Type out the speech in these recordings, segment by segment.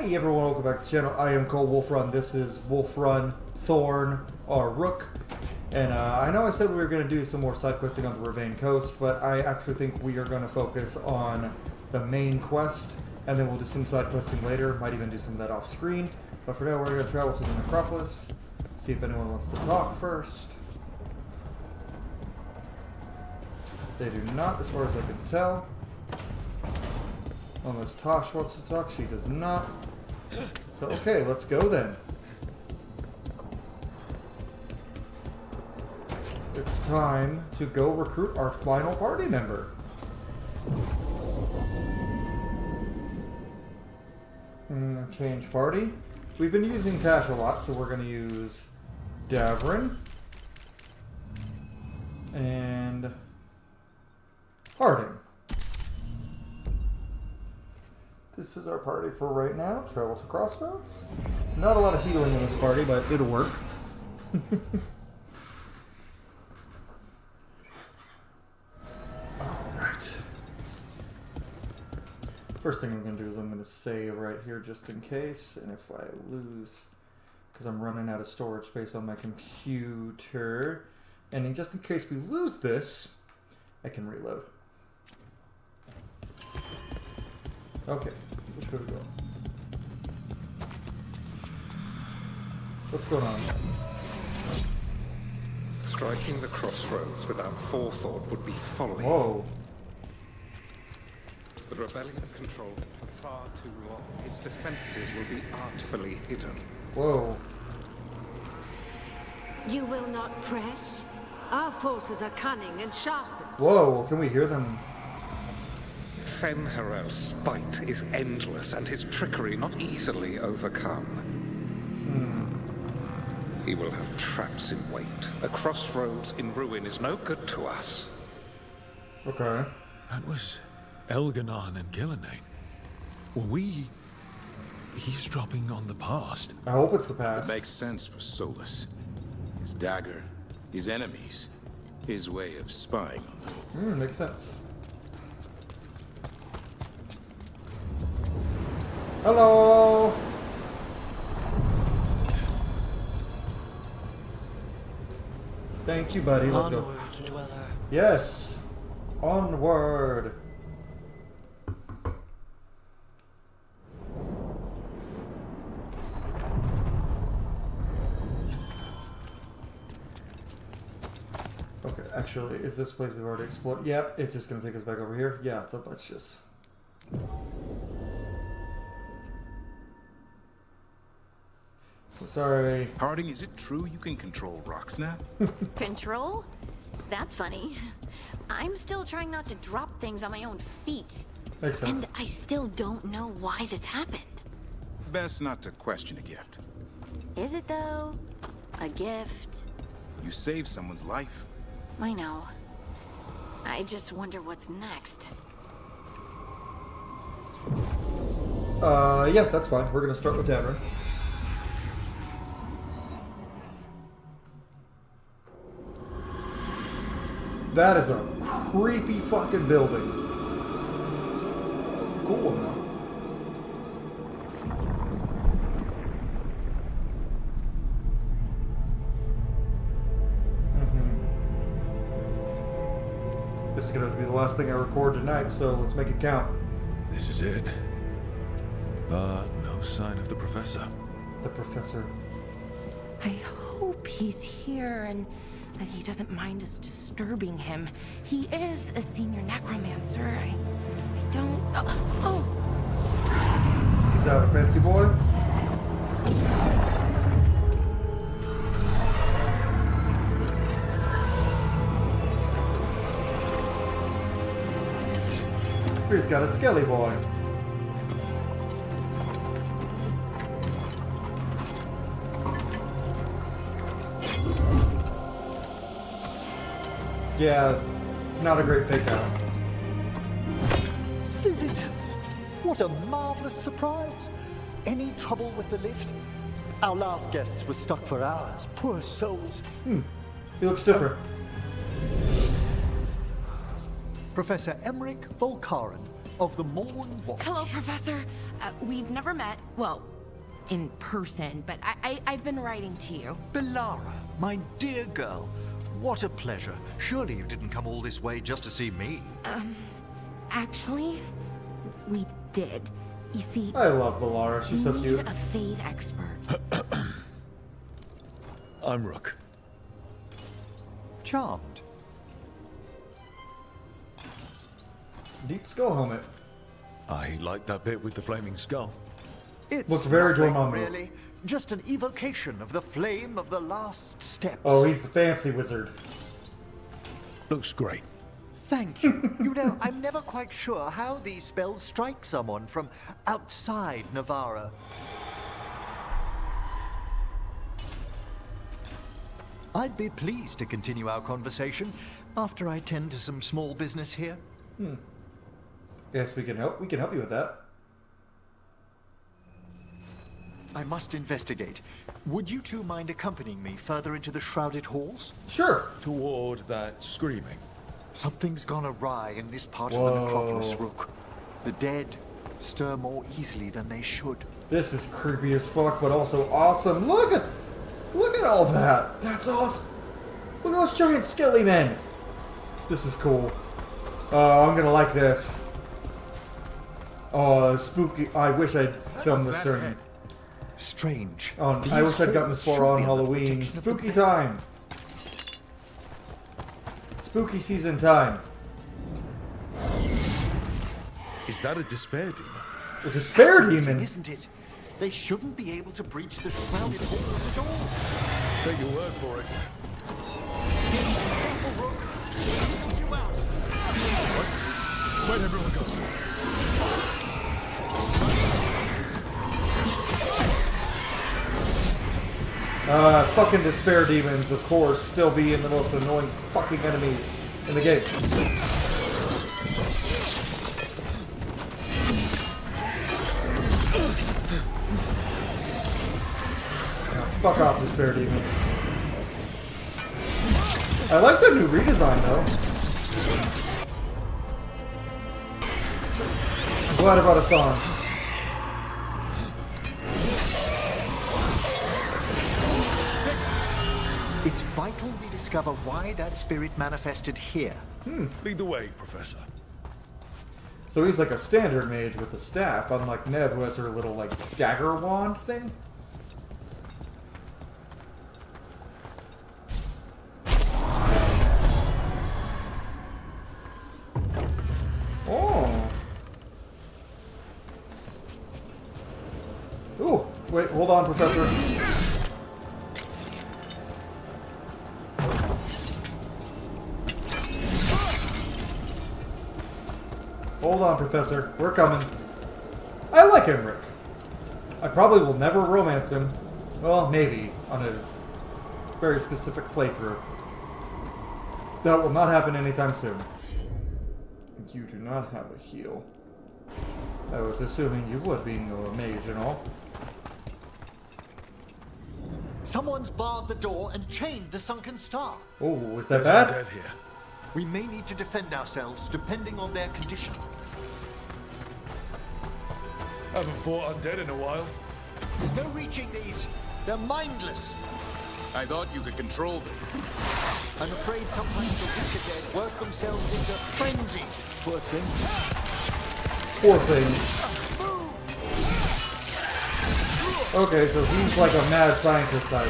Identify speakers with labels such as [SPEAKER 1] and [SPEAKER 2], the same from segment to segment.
[SPEAKER 1] Hey everyone, welcome back to the channel. I am Cole Wolfrun. This is Wolfrun, Thorn, or Rook. And I know I said we were going to do some more side questing on the Ravane coast, but I actually think we are going to focus on the main quest, and then we'll do some side questing later. Might even do some of that off screen. But for now, we're going to travel to the necropolis, see if anyone wants to talk first. They do not, as far as I can tell. Unless Tosh wants to talk, she does not. So, okay, let's go then. It's time to go recruit our final party member. Change party. We've been using Tash a lot, so we're going to use Davrin and Harding. This is our party for right now. Travel to Crossroads. Not a lot of healing in this party, but it'll work. Alright. First thing I'm going to do is I'm going to save right here just in case. And if I lose, because I'm running out of storage space on my computer. And just in case we lose this, I can reload. Okay, which way we go? What's going on?
[SPEAKER 2] Striking the crossroads without forethought would be folly.
[SPEAKER 1] Whoa.
[SPEAKER 2] The rebellion controlled it for far too long. Its defenses will be artfully hidden.
[SPEAKER 1] Whoa.
[SPEAKER 3] You will not press? Our forces are cunning and sharpened.
[SPEAKER 1] Whoa, can we hear them?
[SPEAKER 2] Fen'Harel's spite is endless and his trickery not easily overcome. He will have traps in wait. A crossroads in ruin is no good to us.
[SPEAKER 1] Okay.
[SPEAKER 4] That was Elgar'nan and Ghilan'nain. Were we eavesdropping on the past?
[SPEAKER 1] I hope it's the past.
[SPEAKER 5] It makes sense for Solus. His dagger, his enemies, his way of spying on them.
[SPEAKER 1] Makes sense. Hello! Thank you, buddy. Let's go.
[SPEAKER 6] Onward, dweller.
[SPEAKER 1] Yes! Onward! Okay, actually, is this place we've already explored? Yep, it's just gonna take us back over here. Yeah, let's just... Sorry.
[SPEAKER 5] Harding, is it true you can control rocks now?
[SPEAKER 7] Control? That's funny. I'm still trying not to drop things on my own feet.
[SPEAKER 1] Makes sense.
[SPEAKER 7] And I still don't know why this happened.
[SPEAKER 5] Best not to question a gift.
[SPEAKER 7] Is it though? A gift?
[SPEAKER 5] You saved someone's life.
[SPEAKER 7] I know. I just wonder what's next.
[SPEAKER 1] Yeah, that's fine. We're gonna start with Davrin. That is a creepy fucking building. Cool one, though. This is going to be the last thing I record tonight, so let's make it count.
[SPEAKER 4] This is it. But no sign of the professor.
[SPEAKER 1] The professor.
[SPEAKER 6] I hope he's here and that he doesn't mind us disturbing him. He is a senior necromancer. I don't... Oh!
[SPEAKER 1] Is that a fancy boy? He's got a skelly boy. Yeah, not a great fake out.
[SPEAKER 8] Visitors! What a marvelous surprise! Any trouble with the lift? Our last guests were stuck for hours. Poor souls.
[SPEAKER 1] He looks different.
[SPEAKER 8] Professor Emmrich Volkarin of the Mourn Watch.
[SPEAKER 6] Hello, Professor. We've never met, well, in person, but I've been writing to you.
[SPEAKER 8] Bellara, my dear girl. What a pleasure. Surely you didn't come all this way just to see me.
[SPEAKER 6] Actually, we did. You see,
[SPEAKER 1] I love Bellara. She's so
[SPEAKER 6] we
[SPEAKER 1] cute.
[SPEAKER 6] need a Fade expert.
[SPEAKER 4] I'm Rook.
[SPEAKER 8] Charmed.
[SPEAKER 1] Neat skull helmet.
[SPEAKER 4] I like that bit with the flaming skull.
[SPEAKER 8] It's
[SPEAKER 1] Looks very
[SPEAKER 8] nothing,
[SPEAKER 1] Dormammu.
[SPEAKER 8] really. Just an evocation of the flame of the last steps.
[SPEAKER 1] Oh, he's the fancy wizard.
[SPEAKER 4] Looks great.
[SPEAKER 8] Thank you. You know, I'm never quite sure how these spells strike someone from outside Navarra. I'd be pleased to continue our conversation after I tend to some small business here.
[SPEAKER 1] Yes, we can help. We can help you with that.
[SPEAKER 8] I must investigate. Would you two mind accompanying me further into the shrouded halls?
[SPEAKER 1] Sure.
[SPEAKER 4] Toward that screaming.
[SPEAKER 8] Something's gone awry in this part of
[SPEAKER 1] Whoa.
[SPEAKER 8] the necropolis, Rook. The dead stir more easily than they should.
[SPEAKER 1] This is creepy as fuck, but also awesome. Look at all that. That's awesome. Look at those giant skelly men. This is cool. Oh, I'm gonna like this. Oh, spooky. I wish I'd filmed this during.
[SPEAKER 8] Strange.
[SPEAKER 1] Oh, I wish I'd gotten this far on
[SPEAKER 8] Should be under the
[SPEAKER 1] Halloween.
[SPEAKER 8] protection of the
[SPEAKER 1] Spooky
[SPEAKER 8] dead.
[SPEAKER 1] time. Spooky season time.
[SPEAKER 4] Is that a despair demon?
[SPEAKER 1] The despair
[SPEAKER 8] Fascinating,
[SPEAKER 1] demon.
[SPEAKER 8] isn't it? They shouldn't be able to breach the shrouded halls at all.
[SPEAKER 4] Take your word for it. Where'd everyone go?
[SPEAKER 1] Fucking despair demons, of course, still being the most annoying fucking enemies in the game. Now, fuck off, despair demon. I like their new redesign, though. I'm glad I brought a song.
[SPEAKER 8] It's vital we discover why that spirit manifested here.
[SPEAKER 4] Lead the way, Professor.
[SPEAKER 1] So he's like a standard mage with a staff, unlike Nev, who has her little, like, dagger wand thing? Oh! Ooh, wait, hold on, Professor. Hold on, Professor. We're coming. I like Emmrich. I probably will never romance him. Well, maybe, on a very specific playthrough. That will not happen anytime soon. You do not have a heal. I was assuming you would, being a mage and all.
[SPEAKER 8] Someone's barred the door and chained the sunken star.
[SPEAKER 1] Oh, is that
[SPEAKER 4] There's
[SPEAKER 1] bad?
[SPEAKER 4] undead here.
[SPEAKER 8] We may need to defend ourselves depending on their condition.
[SPEAKER 4] Haven't fought undead in a while.
[SPEAKER 8] There's no reaching these. They're mindless.
[SPEAKER 5] I thought you could control them.
[SPEAKER 8] I'm afraid sometimes the wicked dead work themselves into frenzies. Poor things.
[SPEAKER 1] Poor thing. Okay, so he's like a mad scientist type.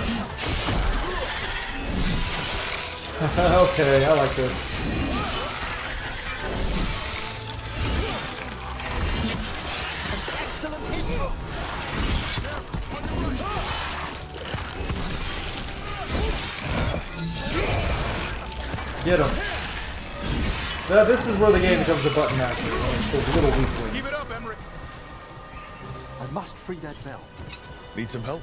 [SPEAKER 1] Okay, I like this.
[SPEAKER 8] Excellent hit.
[SPEAKER 1] Get him. Now, this is where the game becomes a button masher. The little weak
[SPEAKER 5] Keep
[SPEAKER 1] wings.
[SPEAKER 5] it up, Emmrich.
[SPEAKER 8] I must free that bell.
[SPEAKER 4] Need some help?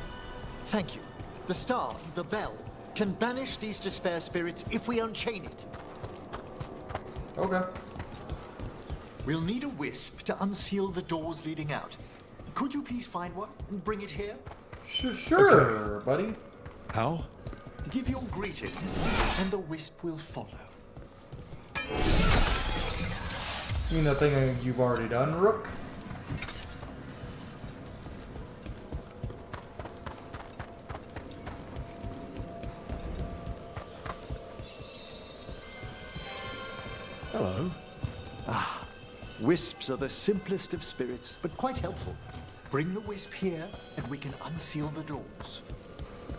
[SPEAKER 8] Thank you. The star, the bell, can banish these despair spirits if we unchain it.
[SPEAKER 1] Okay.
[SPEAKER 8] We'll need a wisp to unseal the doors leading out. Could you please find one and bring it here?
[SPEAKER 1] Sure, buddy.
[SPEAKER 4] How?
[SPEAKER 8] Give your greetings, and the wisp will follow.
[SPEAKER 1] You mean the thing you've already done, Rook?
[SPEAKER 4] Hello.
[SPEAKER 8] Wisps are the simplest of spirits, but quite helpful. Bring the wisp here, and we can unseal the doors.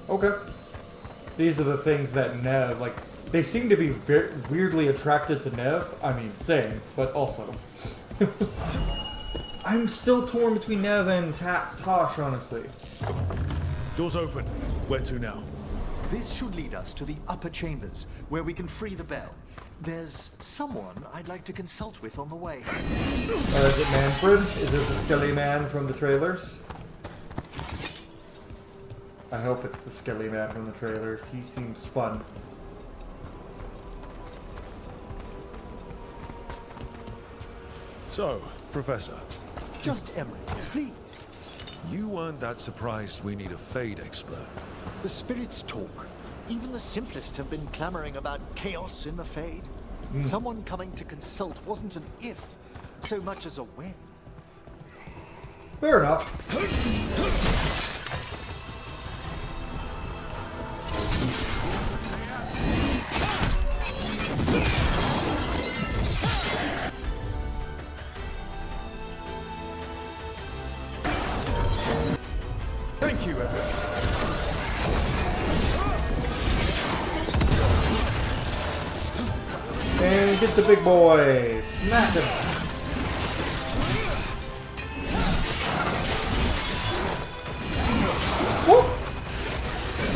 [SPEAKER 1] Okay. These are the things that Nev, like, they seem to be very weirdly attracted to Nev. I mean, same, but also. I'm still torn between Nev and Tosh, honestly.
[SPEAKER 4] Doors open. Where to now?
[SPEAKER 8] This should lead us to the upper chambers, where we can free the bell. There's someone I'd like to consult with on the way.
[SPEAKER 1] Is it Manfred? Is it the Skelly Man from the trailers? I hope it's the Skelly Man from the trailers. He seems fun.
[SPEAKER 4] So, Professor,
[SPEAKER 8] Just Emmrich, please.
[SPEAKER 4] you weren't that surprised we need a Fade expert.
[SPEAKER 8] The spirits talk. Even the simplest have been clamoring about chaos in the Fade. Someone coming to consult wasn't an if, so much as a when.
[SPEAKER 1] Fair enough.
[SPEAKER 4] Thank you, Emmrich.
[SPEAKER 1] And get the big boy. Smack him. Whoop.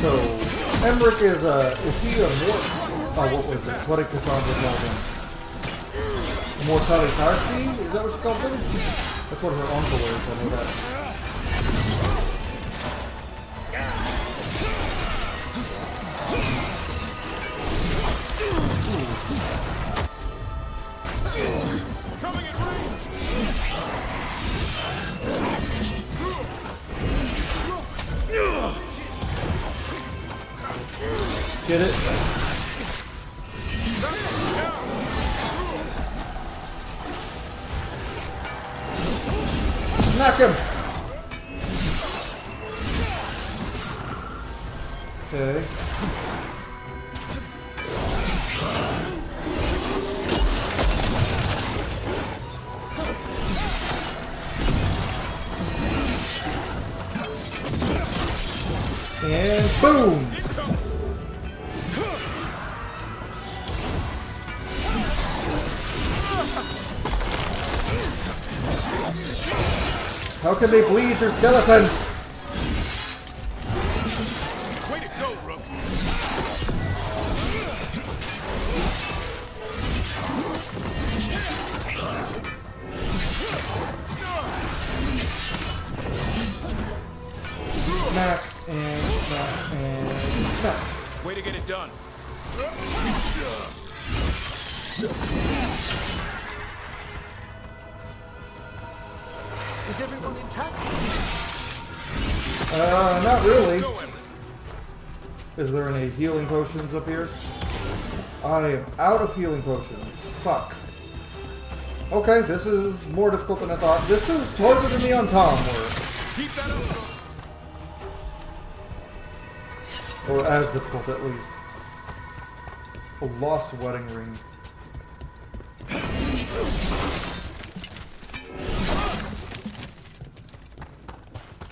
[SPEAKER 1] So, Emmrich is he a what was it? What did Cassandra call him? Immortali Tarsi? Is that what she called him? That's what her uncle is, I know that. Get it? Knock him! Okay. And boom! How can they bleed their skeletons?
[SPEAKER 4] Way to go, Rook.
[SPEAKER 1] Smack and smack and smack.
[SPEAKER 5] Way to get it done.
[SPEAKER 8] Is everyone intact?
[SPEAKER 1] Not really. Is there any healing potions up here? I am out of healing potions. Fuck. Okay, this is more difficult than I thought. This is harder than the Untom were.
[SPEAKER 5] Keep that up.
[SPEAKER 1] Or as difficult, at least. A lost wedding ring.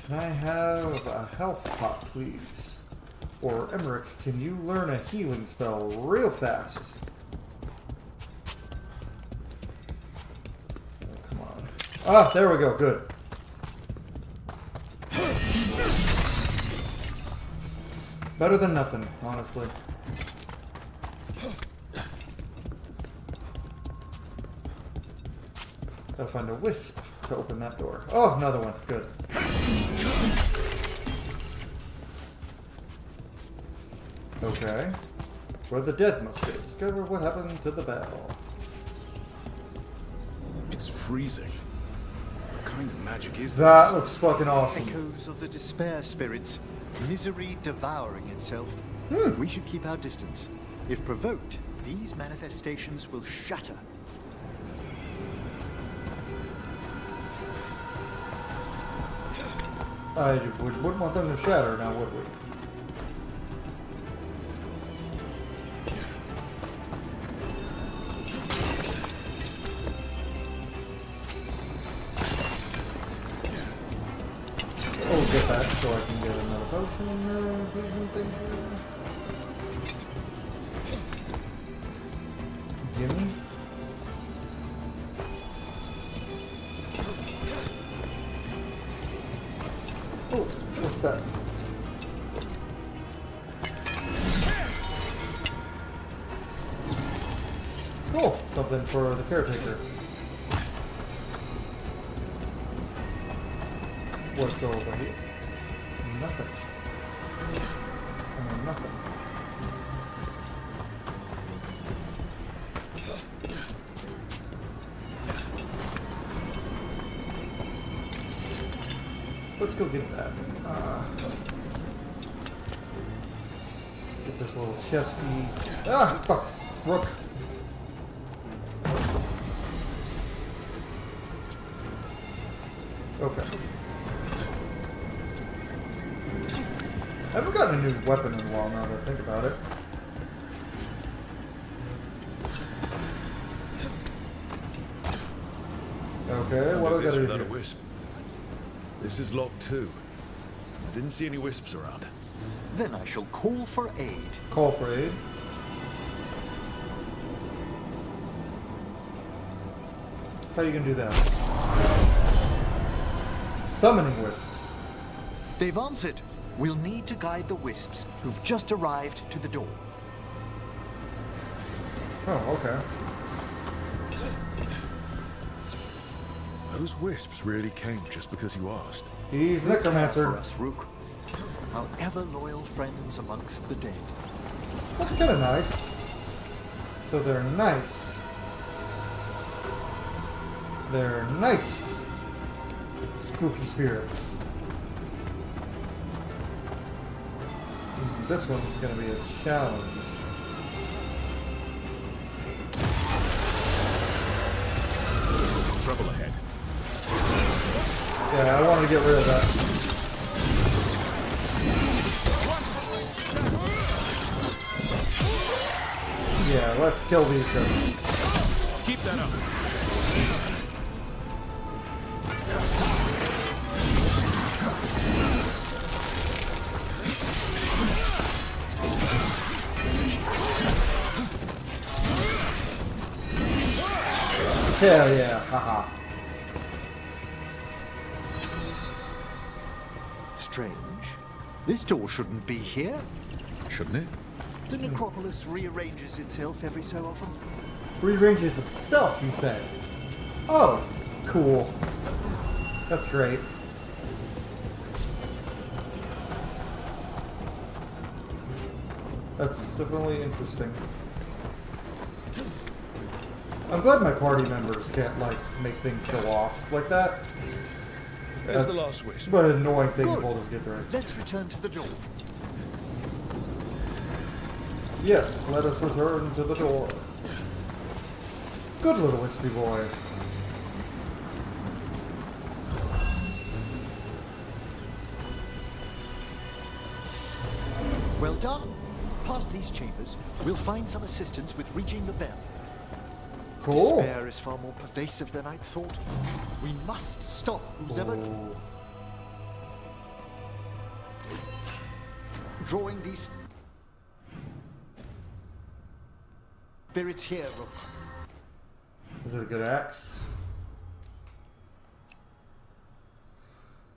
[SPEAKER 1] Can I have a health pot, please? Or Emmrich, can you learn a healing spell real fast? Oh, come on. Ah, there we go. Good. Better than nothing, honestly. Gotta find a wisp to open that door. Oh, another one. Good. Okay. Where the dead must go. Discover what happened to the bell.
[SPEAKER 5] It's freezing. What kind of magic is
[SPEAKER 1] That
[SPEAKER 5] this?
[SPEAKER 1] looks fucking awesome.
[SPEAKER 8] Echoes of the despair spirits. Misery devouring itself. We should keep our distance. If provoked, these manifestations will shatter.
[SPEAKER 1] I wouldn't want them to shatter now, would we? Oh, get that so I can get another potion. Please and thank you. Gimme. Oh, what's that? Cool, something for the caretaker. What's over here? Nothing. Nothing. Let's go get that. Get this little chesty. Ah, fuck. Rook. Okay. I haven't gotten a new weapon in a while now that I think about it. Okay, what do I gotta do
[SPEAKER 4] without
[SPEAKER 1] here?
[SPEAKER 4] a wisp. This is lock 2. I didn't see any wisps around.
[SPEAKER 8] Then I shall call for aid.
[SPEAKER 1] Call for aid. How are you gonna do that? Summoning wisps.
[SPEAKER 8] They've answered. We'll need to guide the wisps who've just arrived to the door.
[SPEAKER 1] Oh, okay.
[SPEAKER 4] Those wisps really came just because you asked.
[SPEAKER 1] He's
[SPEAKER 8] For
[SPEAKER 1] necromancer.
[SPEAKER 8] us, Rook. Our ever-loyal friends amongst the dead.
[SPEAKER 1] That's kind of nice. So they're nice. They're nice. Spooky spirits. This one's gonna be a challenge.
[SPEAKER 4] Trouble ahead.
[SPEAKER 1] Yeah, I wanted to get rid of that. Yeah, let's kill these guys.
[SPEAKER 4] Keep that up.
[SPEAKER 1] Hell yeah, haha.
[SPEAKER 8] Strange. This door shouldn't be here.
[SPEAKER 4] Shouldn't it?
[SPEAKER 8] The necropolis rearranges itself every so often.
[SPEAKER 1] Rearranges itself, you say? Oh, cool. That's great. That's definitely interesting. I'm glad my party members can't, like, make things go off like that.
[SPEAKER 4] There's the last wisp.
[SPEAKER 1] But an annoying thing
[SPEAKER 8] Good.
[SPEAKER 1] if we'll just get through it.
[SPEAKER 8] Let's return to the door.
[SPEAKER 1] Yes, let us return to the door. Good little wispy boy.
[SPEAKER 8] Well done. Past these chambers, we'll find some assistance with reaching the bell.
[SPEAKER 1] Cool.
[SPEAKER 8] Despair is far more pervasive than I'd thought. We must stop who's ever
[SPEAKER 1] Ooh.
[SPEAKER 8] drawing these spirits here, Rook.
[SPEAKER 1] Is it a good axe?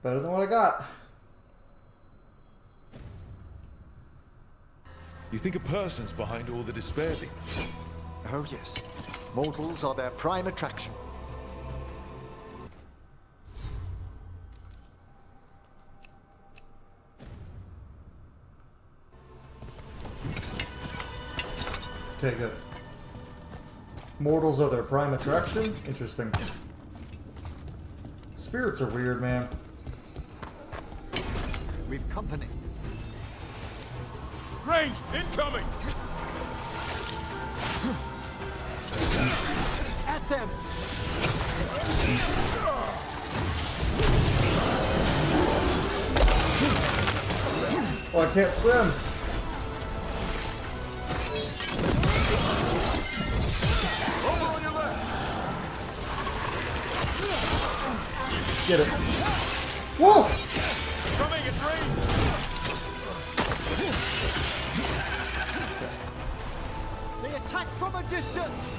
[SPEAKER 1] Better than what I got.
[SPEAKER 4] You think a person's behind all the despair demons?
[SPEAKER 8] Oh yes. Mortals are their prime attraction.
[SPEAKER 1] Okay, good. Mortals are their prime attraction? Interesting. Spirits are weird, man.
[SPEAKER 8] We've company.
[SPEAKER 4] Range incoming!
[SPEAKER 8] At them!
[SPEAKER 1] Oh, I can't swim. Get it. Whoa!
[SPEAKER 5] Coming, it rains!
[SPEAKER 8] They attack from a distance!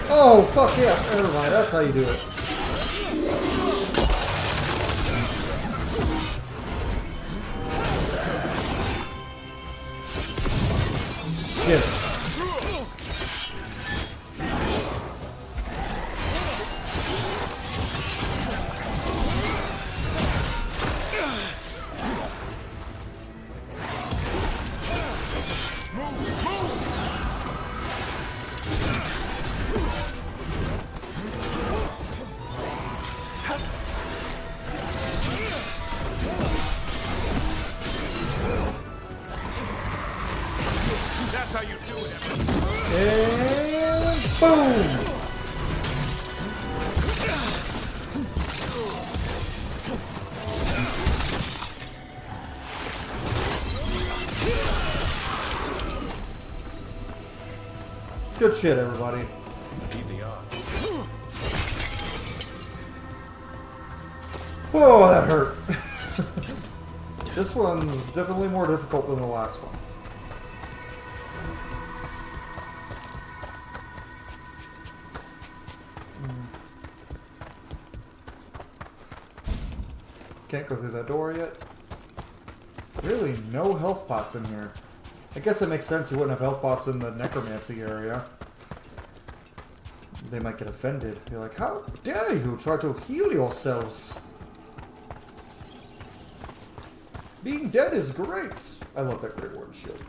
[SPEAKER 1] Oh, fuck yeah. Never mind. That's how you do it. Get it.
[SPEAKER 5] That's how you do it, Emmrich.
[SPEAKER 1] And boom! Good shit, everybody.
[SPEAKER 5] Keep the odds.
[SPEAKER 1] Oh, that hurt. This one's definitely more difficult than the last one. Can't go through that door yet. Really, no health pots in here. I guess it makes sense you wouldn't have health pots in the necromancy area. They might get offended. Be like, how dare you try to heal yourselves? Being dead is great. I love that Great Warden shield.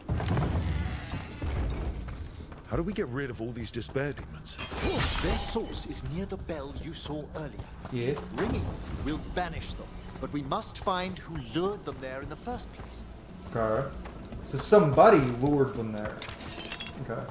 [SPEAKER 4] How do we get rid of all these despair demons?
[SPEAKER 8] Their source is near the bell you saw earlier.
[SPEAKER 1] Yeah.
[SPEAKER 8] Ringing it will banish them, but we must find who lured them there in the first place.
[SPEAKER 1] Okay. So somebody lured them there. Okay.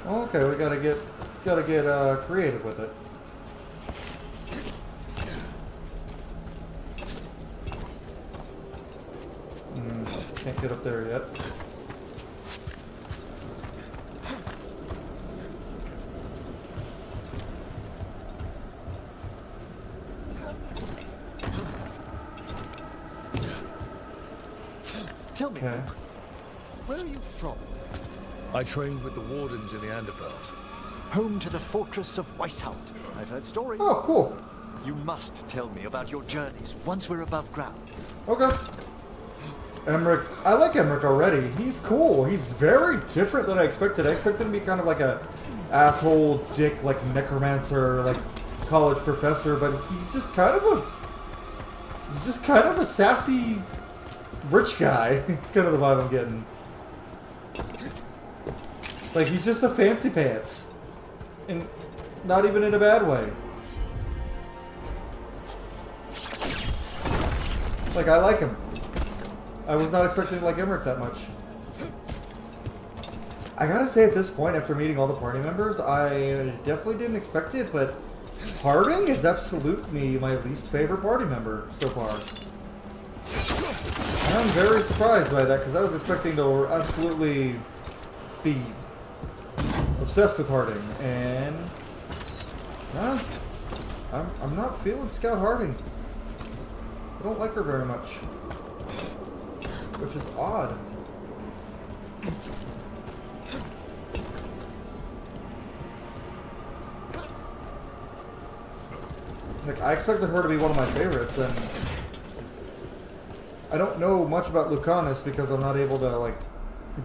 [SPEAKER 1] Okay, we gotta get creative with it. Can't get up there yet.
[SPEAKER 8] Tell me,
[SPEAKER 1] Okay.
[SPEAKER 8] where are you from?
[SPEAKER 4] I trained with the wardens in the Anderfels.
[SPEAKER 8] Home to the fortress of Weishaupt. I've heard stories.
[SPEAKER 1] Oh, cool.
[SPEAKER 8] You must tell me about your journeys once we're above ground.
[SPEAKER 1] Okay. Emmrich. I like Emmrich already. He's cool. He's very different than I expected. I expected him to be kind of like a asshole, dick, like necromancer, like college professor, but he's just kind of a sassy rich guy. It's kind of the vibe I'm getting. Like, he's just a fancy pants. And not even in a bad way. Like, I like him. I was not expecting to like Emmrich that much. I gotta say, at this point, after meeting all the party members, I definitely didn't expect it, but Harding is absolutely my least favorite party member so far. I'm very surprised by that, because I was expecting to absolutely be obsessed with Harding, and nah, I'm not feeling Scout Harding. I don't like her very much, which is odd. Like, I expected her to be one of my favorites, and I don't know much about Lucanus because I'm not able to, like,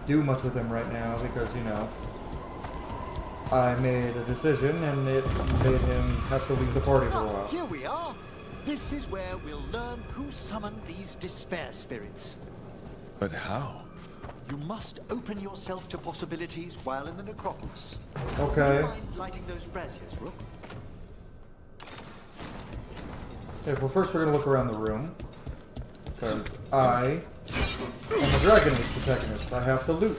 [SPEAKER 1] do much with him right now because, you know, I made a decision, and it made him have to leave the party for a while.
[SPEAKER 8] Here we are. This is where we'll learn who summoned these despair spirits.
[SPEAKER 4] But how?
[SPEAKER 8] You must open yourself to possibilities while in the necropolis.
[SPEAKER 1] Okay.
[SPEAKER 8] Do you mind lighting those braziers, Rook?
[SPEAKER 1] Okay, well first we're gonna look around the room. Because I am a Dragon Age protagonist. I have to loot.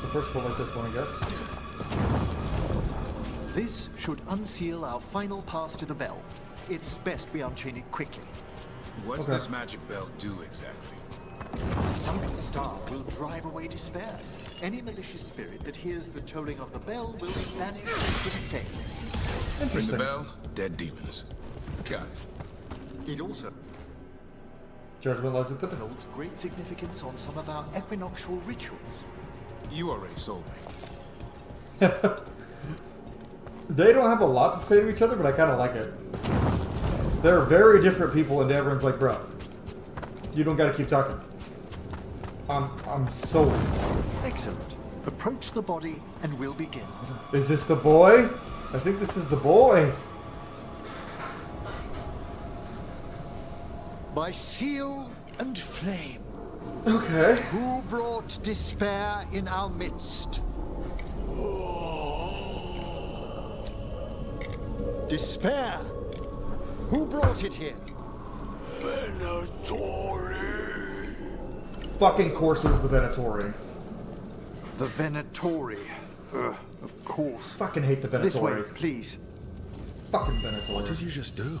[SPEAKER 1] So first we'll light this one, I guess.
[SPEAKER 8] This should unseal our final path to the bell. It's best we unchain it quickly.
[SPEAKER 5] What's
[SPEAKER 1] Okay.
[SPEAKER 5] this magic bell do exactly?
[SPEAKER 8] Summoning a star will drive away despair. Any malicious spirit that hears the tolling of the bell will vanish into the fade.
[SPEAKER 5] Ring the
[SPEAKER 1] Interesting.
[SPEAKER 5] bell, dead demons. Got it.
[SPEAKER 8] It also
[SPEAKER 1] Judgment lies with the
[SPEAKER 8] holds great significance on some of our equinoctial rituals.
[SPEAKER 5] You already sold me.
[SPEAKER 1] They don't have a lot to say to each other, but I kind of like it. They're very different people, and everyone's like, bro, you don't gotta keep talking. I'm sold.
[SPEAKER 8] Excellent. Approach the body and we'll begin.
[SPEAKER 1] Is this the boy? I think this is the boy.
[SPEAKER 8] By seal and flame,
[SPEAKER 1] Okay.
[SPEAKER 8] who brought despair in our midst? Despair! Who brought it here?
[SPEAKER 1] Fucking course it was the Venatori.
[SPEAKER 8] The Venatori. Of course.
[SPEAKER 1] Fucking hate the
[SPEAKER 8] This way,
[SPEAKER 1] Venatori.
[SPEAKER 8] please.
[SPEAKER 1] Fucking Venatori.
[SPEAKER 4] What did you just do?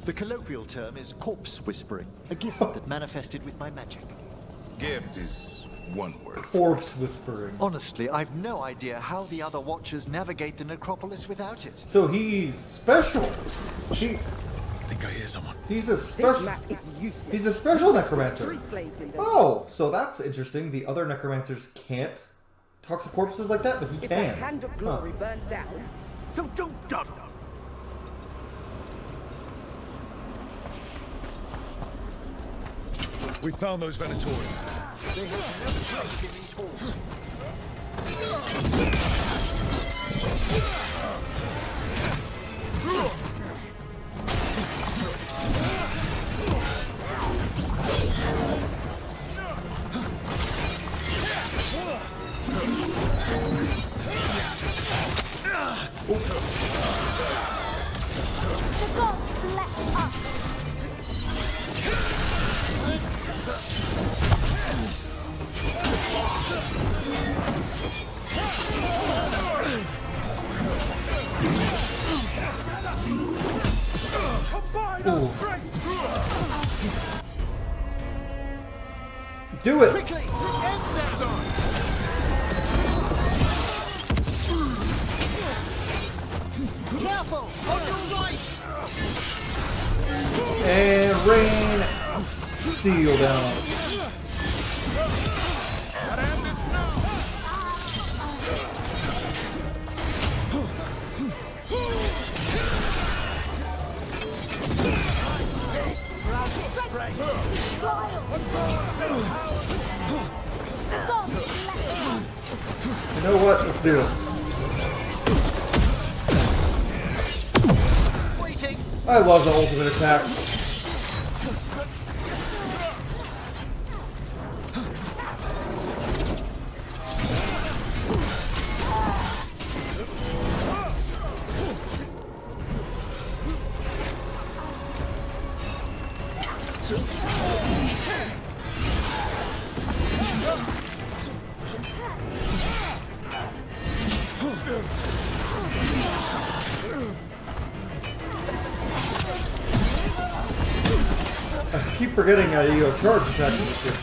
[SPEAKER 8] The colloquial term is corpse whispering, a gift that manifested with my magic.
[SPEAKER 5] Gift is one word.
[SPEAKER 1] Corpse whispering.
[SPEAKER 8] Honestly, I've no idea how the other Watchers navigate the necropolis without it.
[SPEAKER 1] So he's special.
[SPEAKER 4] I think I hear someone.
[SPEAKER 1] He's a special. He's a special necromancer. Oh, so that's interesting. The other necromancers can't talk to corpses like that, but he
[SPEAKER 9] If
[SPEAKER 1] can.
[SPEAKER 9] that hand of glory burns down, so don't dawdle.
[SPEAKER 4] We found those Venatori.
[SPEAKER 8] They have no place in these halls.
[SPEAKER 7] The gods bless us.
[SPEAKER 1] Ooh. Do it.
[SPEAKER 8] Quickly! End this! Careful! On your right!
[SPEAKER 1] And rain steel down. You know what? Let's do it.
[SPEAKER 8] Waiting!
[SPEAKER 1] I love the ultimate attack. I keep forgetting you have charge attack in this shit.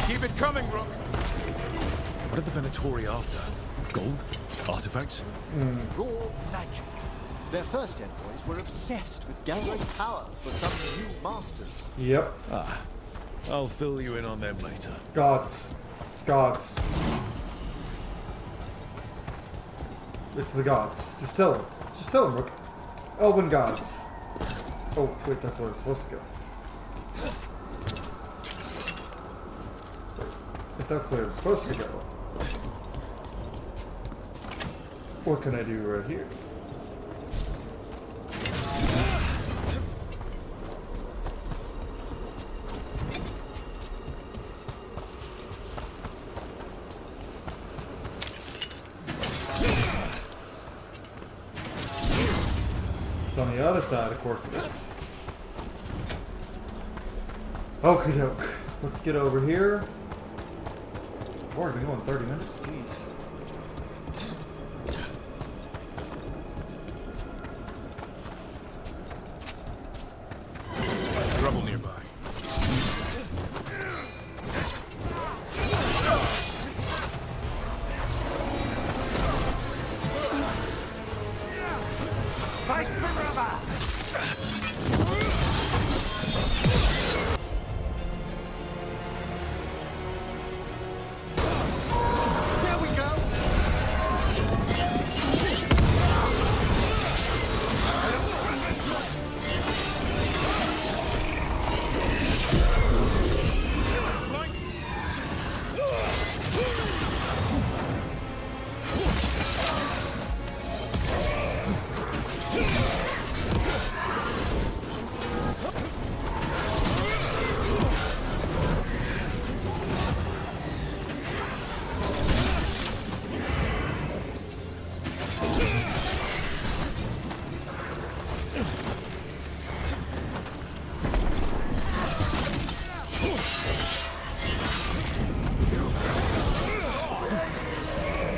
[SPEAKER 5] Keep it coming, Rook.
[SPEAKER 4] What are the Venatori after? Gold? Artifacts?
[SPEAKER 8] Raw magic. Their first envoys were obsessed with gathering power for some new masters.
[SPEAKER 1] Yep.
[SPEAKER 4] I'll fill you in on them later.
[SPEAKER 1] Gods. Gods. It's the gods. Just tell him. Just tell him, Rook. Elven gods. Oh, wait, that's where it's supposed to go. Wait, if that's where it's supposed to go, what can I do right here? On the other side, of course it is. Okie doke. Let's get over here. We've already been going 30 minutes. Jeez.
[SPEAKER 4] Trouble nearby.
[SPEAKER 9] Fight forever!
[SPEAKER 8] There we go!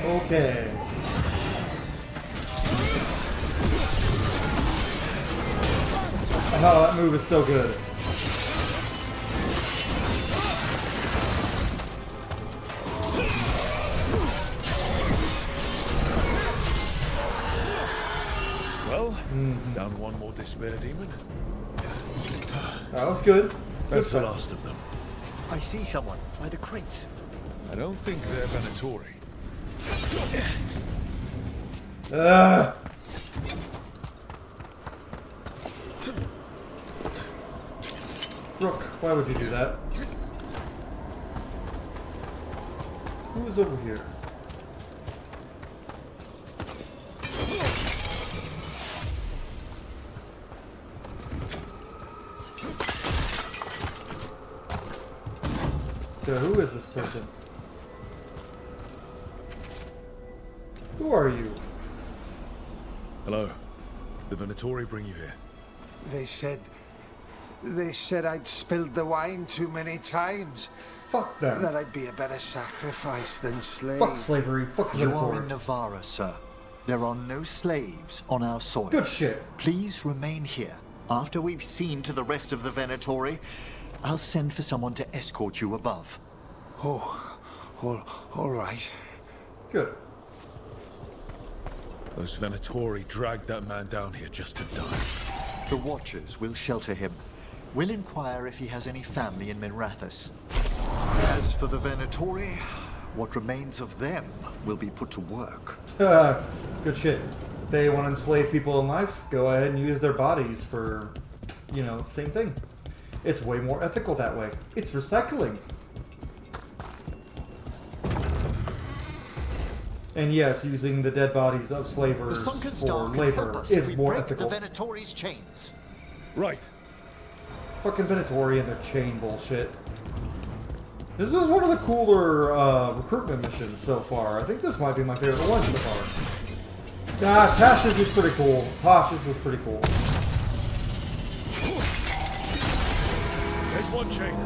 [SPEAKER 1] Okay. Oh, that move is so good.
[SPEAKER 4] Well, down one more despair demon.
[SPEAKER 1] That was good.
[SPEAKER 4] That's the last of them.
[SPEAKER 8] I see someone by the crates.
[SPEAKER 4] I don't think they're Venatori.
[SPEAKER 1] Rook, why would you do that? Who is over here? So who is this person? Who are you?
[SPEAKER 4] Hello. The Venatori bring you here.
[SPEAKER 10] They said I'd spilled the wine too many times.
[SPEAKER 1] Fuck them.
[SPEAKER 10] That I'd be a better sacrifice than slave.
[SPEAKER 1] Fuck slavery. Fuck
[SPEAKER 8] You are in
[SPEAKER 1] Venatori.
[SPEAKER 8] Navarra, sir. There are no slaves on our soil.
[SPEAKER 1] Good shit.
[SPEAKER 8] Please remain here. After we've seen to the rest of the Venatori, I'll send for someone to escort you above.
[SPEAKER 10] Oh, all right.
[SPEAKER 1] Good.
[SPEAKER 4] Those Venatori dragged that man down here just to die.
[SPEAKER 8] The Watchers will shelter him. We'll inquire if he has any family in Minrathous. As for the Venatori, what remains of them will be put to work.
[SPEAKER 1] Good shit. They want to enslave people in life? Go ahead and use their bodies for, you know, same thing. It's way more ethical that way. It's recycling. And yes, using the dead bodies of
[SPEAKER 8] The
[SPEAKER 1] slavers
[SPEAKER 8] sunken
[SPEAKER 1] for
[SPEAKER 8] star can help
[SPEAKER 1] labor
[SPEAKER 8] us if
[SPEAKER 1] is
[SPEAKER 8] we
[SPEAKER 1] more
[SPEAKER 8] break
[SPEAKER 1] ethical.
[SPEAKER 8] the Venatori's chains.
[SPEAKER 4] Right.
[SPEAKER 1] Fucking Venatori and their chain bullshit. This is one of the cooler recruitment missions so far. I think this might be my favorite one so far. Nah, Tash's was pretty cool. Tash's was pretty cool.
[SPEAKER 4] There's one chain.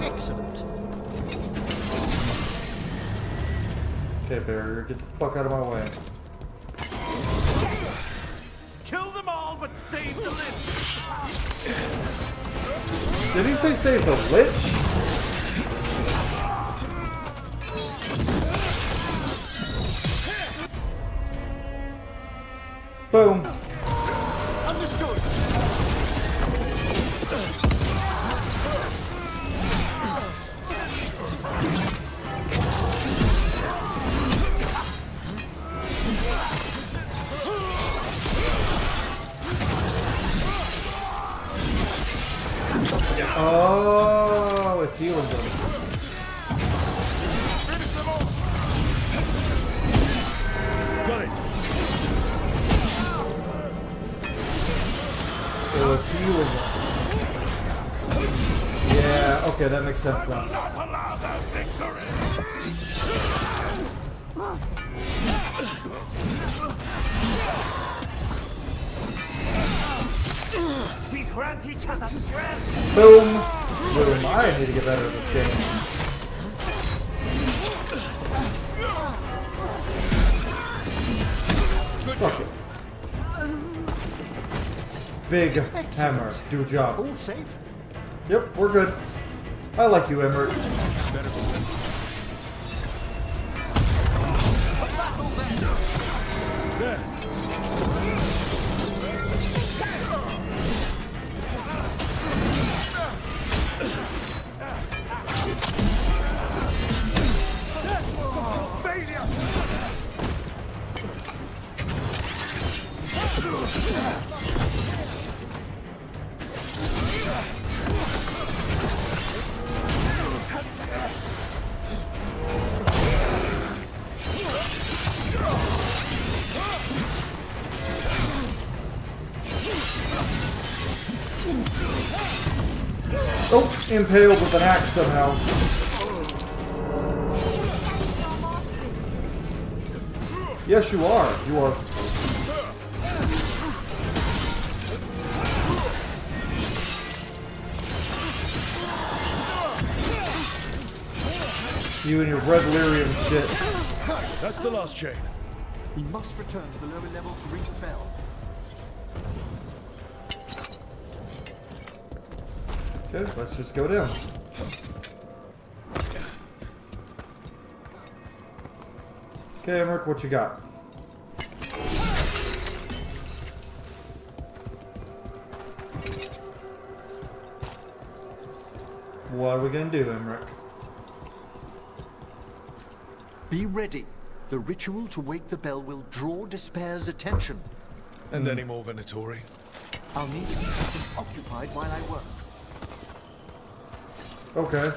[SPEAKER 8] Excellent.
[SPEAKER 1] Okay, barrier, get the fuck out of my way.
[SPEAKER 9] Kill them all, but save the Lich!
[SPEAKER 1] Did he say save the Lich? Boom.
[SPEAKER 8] Understood.
[SPEAKER 1] Oh, it's healing them.
[SPEAKER 4] Got it.
[SPEAKER 1] It was healing them. Yeah, okay, that makes sense now.
[SPEAKER 9] We grant each other strength.
[SPEAKER 1] Boom! Boom. I need to get better at this game. Fuck it. Big hammer. Do a job.
[SPEAKER 8] All safe?
[SPEAKER 1] Yep, we're good. I like you, Emmrich.
[SPEAKER 4] There.
[SPEAKER 1] Oh, impaled with an axe somehow. Yes, you are. You are. You and your red lyrium shit.
[SPEAKER 4] That's the last chain.
[SPEAKER 8] We must return to the lower level to ring the bell.
[SPEAKER 1] Okay, let's just go down. Okay, Emmrich, what you got? What are we gonna do, Emmrich?
[SPEAKER 8] Be ready. The ritual to wake the bell will draw Despair's attention.
[SPEAKER 4] And any more Venatori?
[SPEAKER 8] I'll need to keep them occupied while I work.
[SPEAKER 1] Okay.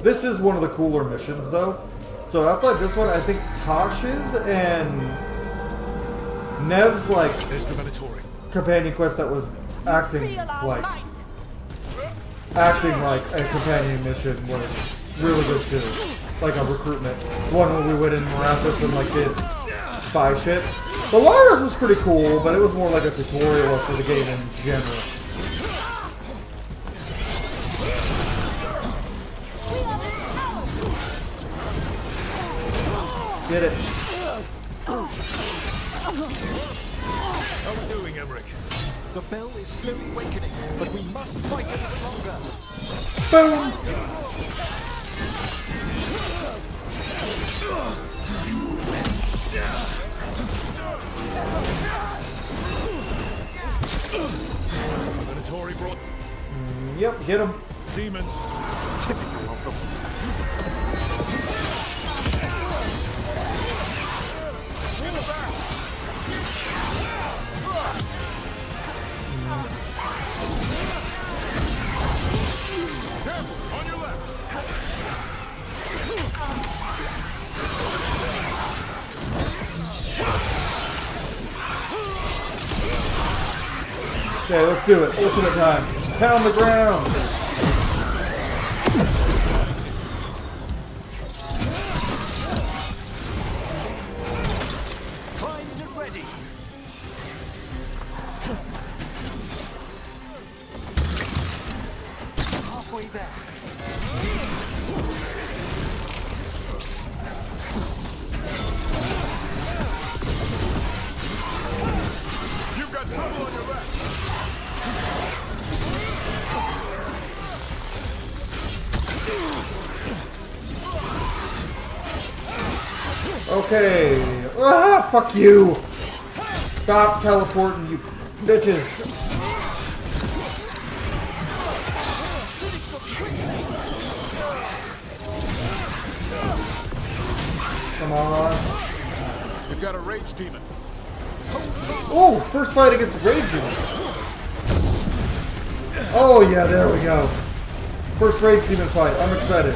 [SPEAKER 1] This is one of the cooler missions, though. So outside this one, I think Tosh's and Nev's like
[SPEAKER 4] There's the Venatori.
[SPEAKER 1] companion quest that was acting like a companion mission was really good too. Like a recruitment. One where we went in Marathis and like did spy shit. Bellara was pretty cool, but it was more like a tutorial for the game in general. Get it.
[SPEAKER 4] How are we doing, Emmrich?
[SPEAKER 8] The bell is slowly awakening, but we must fight a little longer.
[SPEAKER 1] Boom!
[SPEAKER 4] Venatori brought
[SPEAKER 1] Yep, get him.
[SPEAKER 4] demons.
[SPEAKER 8] Typical of them.
[SPEAKER 9] On your left.
[SPEAKER 1] Okay, let's do it. Ultimate time. Pound the ground.
[SPEAKER 8] Primed and ready. Halfway there.
[SPEAKER 9] You've got trouble on your back.
[SPEAKER 1] Okay. Ah, fuck you. Stop teleporting, you bitches. Come on.
[SPEAKER 5] got a rage demon.
[SPEAKER 1] Oh, first fight against Rage Demon. Oh yeah, there we go. First Rage Demon fight. I'm excited.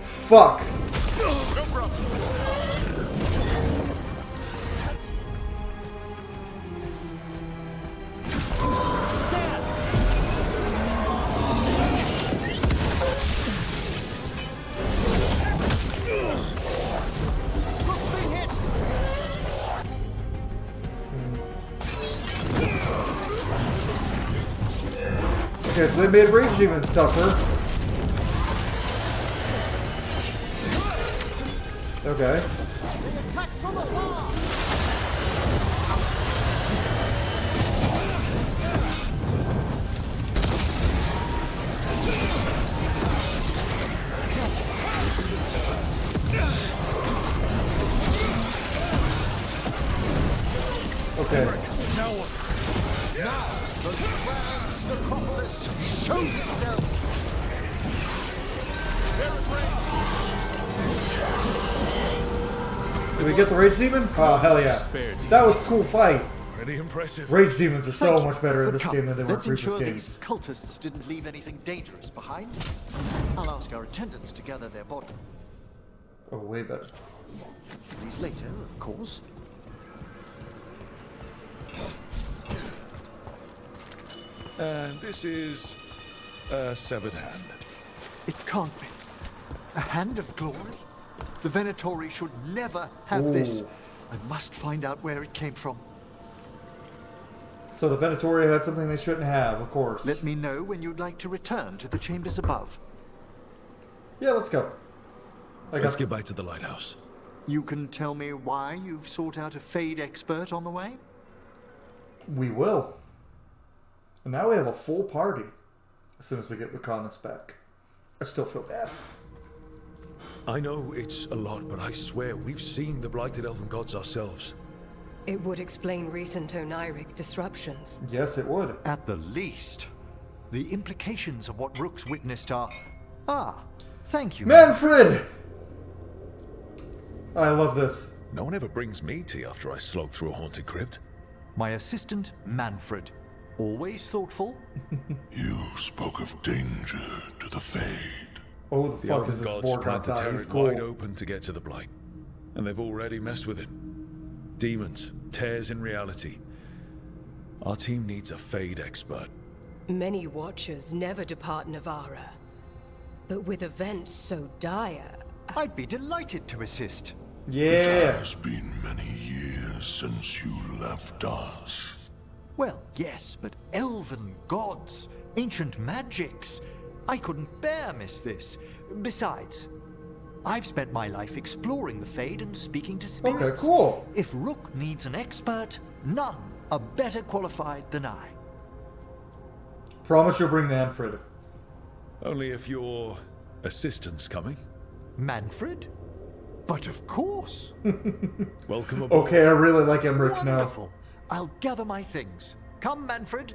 [SPEAKER 1] Fuck. Okay, so they made Rage Demon tougher. Okay. Okay.
[SPEAKER 9] Now what? Now the necropolis shows itself.
[SPEAKER 1] Did we get the Rage Demon? Oh, hell yeah. That was a cool fight.
[SPEAKER 4] Pretty impressive.
[SPEAKER 1] Rage Demons are so much better in this game than they were in
[SPEAKER 8] Let's
[SPEAKER 1] previous
[SPEAKER 8] ensure
[SPEAKER 1] games.
[SPEAKER 8] these cultists didn't leave anything dangerous behind. I'll ask our attendants to gather their body.
[SPEAKER 1] Oh, way better.
[SPEAKER 8] These later, of course.
[SPEAKER 4] And this is a severed hand.
[SPEAKER 8] It can't be. A hand of glory? The Venatori should never have this.
[SPEAKER 1] Ooh.
[SPEAKER 8] I must find out where it came from.
[SPEAKER 1] So the Venatori had something they shouldn't have, of course.
[SPEAKER 8] Let me know when you'd like to return to the chambers above.
[SPEAKER 1] Yeah, let's go.
[SPEAKER 4] Let's get back to the lighthouse.
[SPEAKER 8] You can tell me why you've sought out a Fade expert on the way?
[SPEAKER 1] We will. And now we have a full party. As soon as we get Lucanus back. I still feel bad.
[SPEAKER 4] I know it's a lot, but I swear we've seen the blighted elven gods ourselves.
[SPEAKER 11] It would explain recent Oniric disruptions.
[SPEAKER 1] Yes, it would.
[SPEAKER 8] At the least. The implications of what Rook's witnessed are... Ah, thank you.
[SPEAKER 1] Manfred! I love this.
[SPEAKER 4] No one ever brings me tea after I slog through a haunted crypt.
[SPEAKER 8] My assistant, Manfred. Always thoughtful.
[SPEAKER 12] You spoke of danger to the Fade.
[SPEAKER 1] Oh, the fuck is this
[SPEAKER 4] gods spread
[SPEAKER 1] Vorgoth
[SPEAKER 4] the
[SPEAKER 1] guy?
[SPEAKER 4] turret
[SPEAKER 1] He's cool.
[SPEAKER 4] wide open to get to the blight. And they've already messed with it. Demons, tears in reality. Our team needs a Fade expert.
[SPEAKER 11] Many Watchers never depart Navara. But with events so dire...
[SPEAKER 8] I'd be delighted to assist.
[SPEAKER 1] Yeah.
[SPEAKER 12] It has been many years since you left us.
[SPEAKER 8] Well, yes, but elven gods, ancient magics. I couldn't bear miss this. Besides, I've spent my life exploring the Fade and speaking to spirits.
[SPEAKER 1] Okay, cool.
[SPEAKER 8] If Rook needs an expert, none are better qualified than I.
[SPEAKER 1] Promise you'll bring Manfred.
[SPEAKER 4] Only if your assistant's coming.
[SPEAKER 8] Manfred? But of course.
[SPEAKER 4] Welcome aboard.
[SPEAKER 1] Okay, I really like Emmrich now.
[SPEAKER 8] Wonderful. I'll gather my things. Come, Manfred.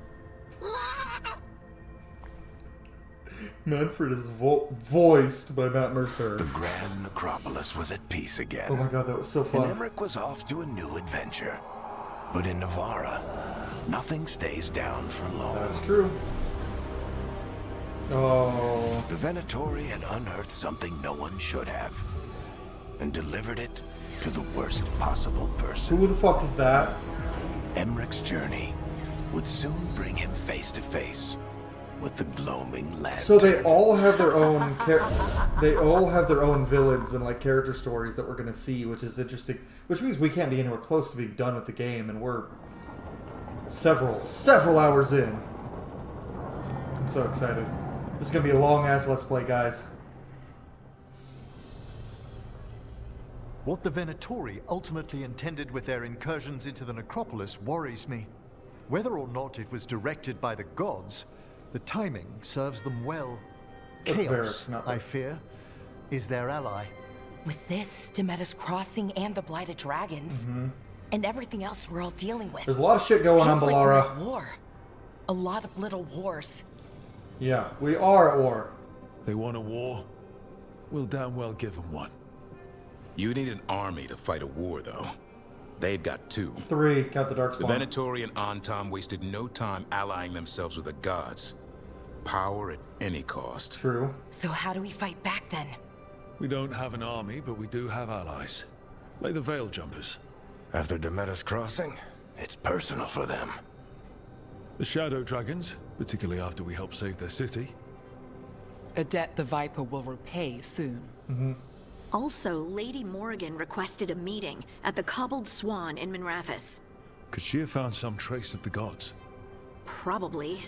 [SPEAKER 1] Manfred is voiced by Matt Mercer.
[SPEAKER 13] The Grand Necropolis was at peace again.
[SPEAKER 1] Oh my god, that was so fun.
[SPEAKER 13] And Emmrich was off to a new adventure. But in Navara, nothing stays down for long.
[SPEAKER 1] That's true. Oh.
[SPEAKER 13] The Venatori had unearthed something no one should have. And delivered it to the worst possible person.
[SPEAKER 1] Who the fuck is that?
[SPEAKER 13] Emmrich's journey would soon bring him face to face with the gloaming lantern.
[SPEAKER 1] So they all have their own they all have their own villains and like character stories that we're gonna see, which is interesting. Which means we can't be anywhere close to being done with the game, and we're several hours in. I'm so excited. This is gonna be a long ass Let's Play, guys.
[SPEAKER 8] What the Venatori ultimately intended with their incursions into the necropolis worries me. Whether or not it was directed by the gods, the timing serves them well.
[SPEAKER 1] That's
[SPEAKER 8] Chaos,
[SPEAKER 1] Varric, not
[SPEAKER 8] I fear, is their ally.
[SPEAKER 6] With this, Demeter's Crossing and the Blighted Dragons, and everything else we're all dealing with.
[SPEAKER 1] There's a lot of shit going on,
[SPEAKER 6] Feels like we're
[SPEAKER 1] Bellara.
[SPEAKER 6] at war. A lot of little wars.
[SPEAKER 1] Yeah, we are at war.
[SPEAKER 4] They want a war. we'll damn well give them one.
[SPEAKER 5] You need an army to fight a war, though. They've got 2.
[SPEAKER 1] 3, count the Darkspawn.
[SPEAKER 5] The Venatori and Antam wasted no time allying themselves with the gods. Power at any cost.
[SPEAKER 1] True.
[SPEAKER 6] So how do we fight back then?
[SPEAKER 4] We don't have an army, but we do have allies. Like the Veil Jumpers.
[SPEAKER 13] After Demeter's crossing, it's personal for them.
[SPEAKER 4] The Shadow Dragons, particularly after we help save their city.
[SPEAKER 14] A debt the Viper will repay soon.
[SPEAKER 7] Also, Lady Morrigan requested a meeting at the Cobbled Swan in Minrathous.
[SPEAKER 4] Could she have found some trace of the gods?
[SPEAKER 7] Probably.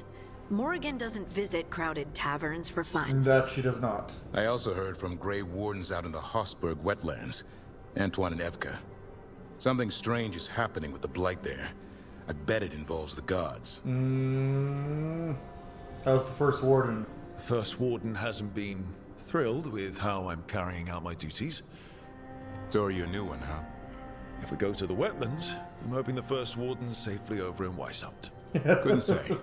[SPEAKER 7] Morrigan doesn't visit crowded taverns for fun.
[SPEAKER 1] That she does not.
[SPEAKER 5] I also heard from Grey Wardens out in the Hossberg wetlands, Antoine and Evka. Something strange is happening with the Blight there. I bet it involves the gods.
[SPEAKER 1] How's the First Warden?
[SPEAKER 4] The First Warden hasn't been thrilled with how I'm carrying out my duties.
[SPEAKER 5] So are you a new one, huh?
[SPEAKER 4] If we go to the wetlands, I'm hoping the First Warden's safely over in Weishaupt.
[SPEAKER 5] Couldn't say.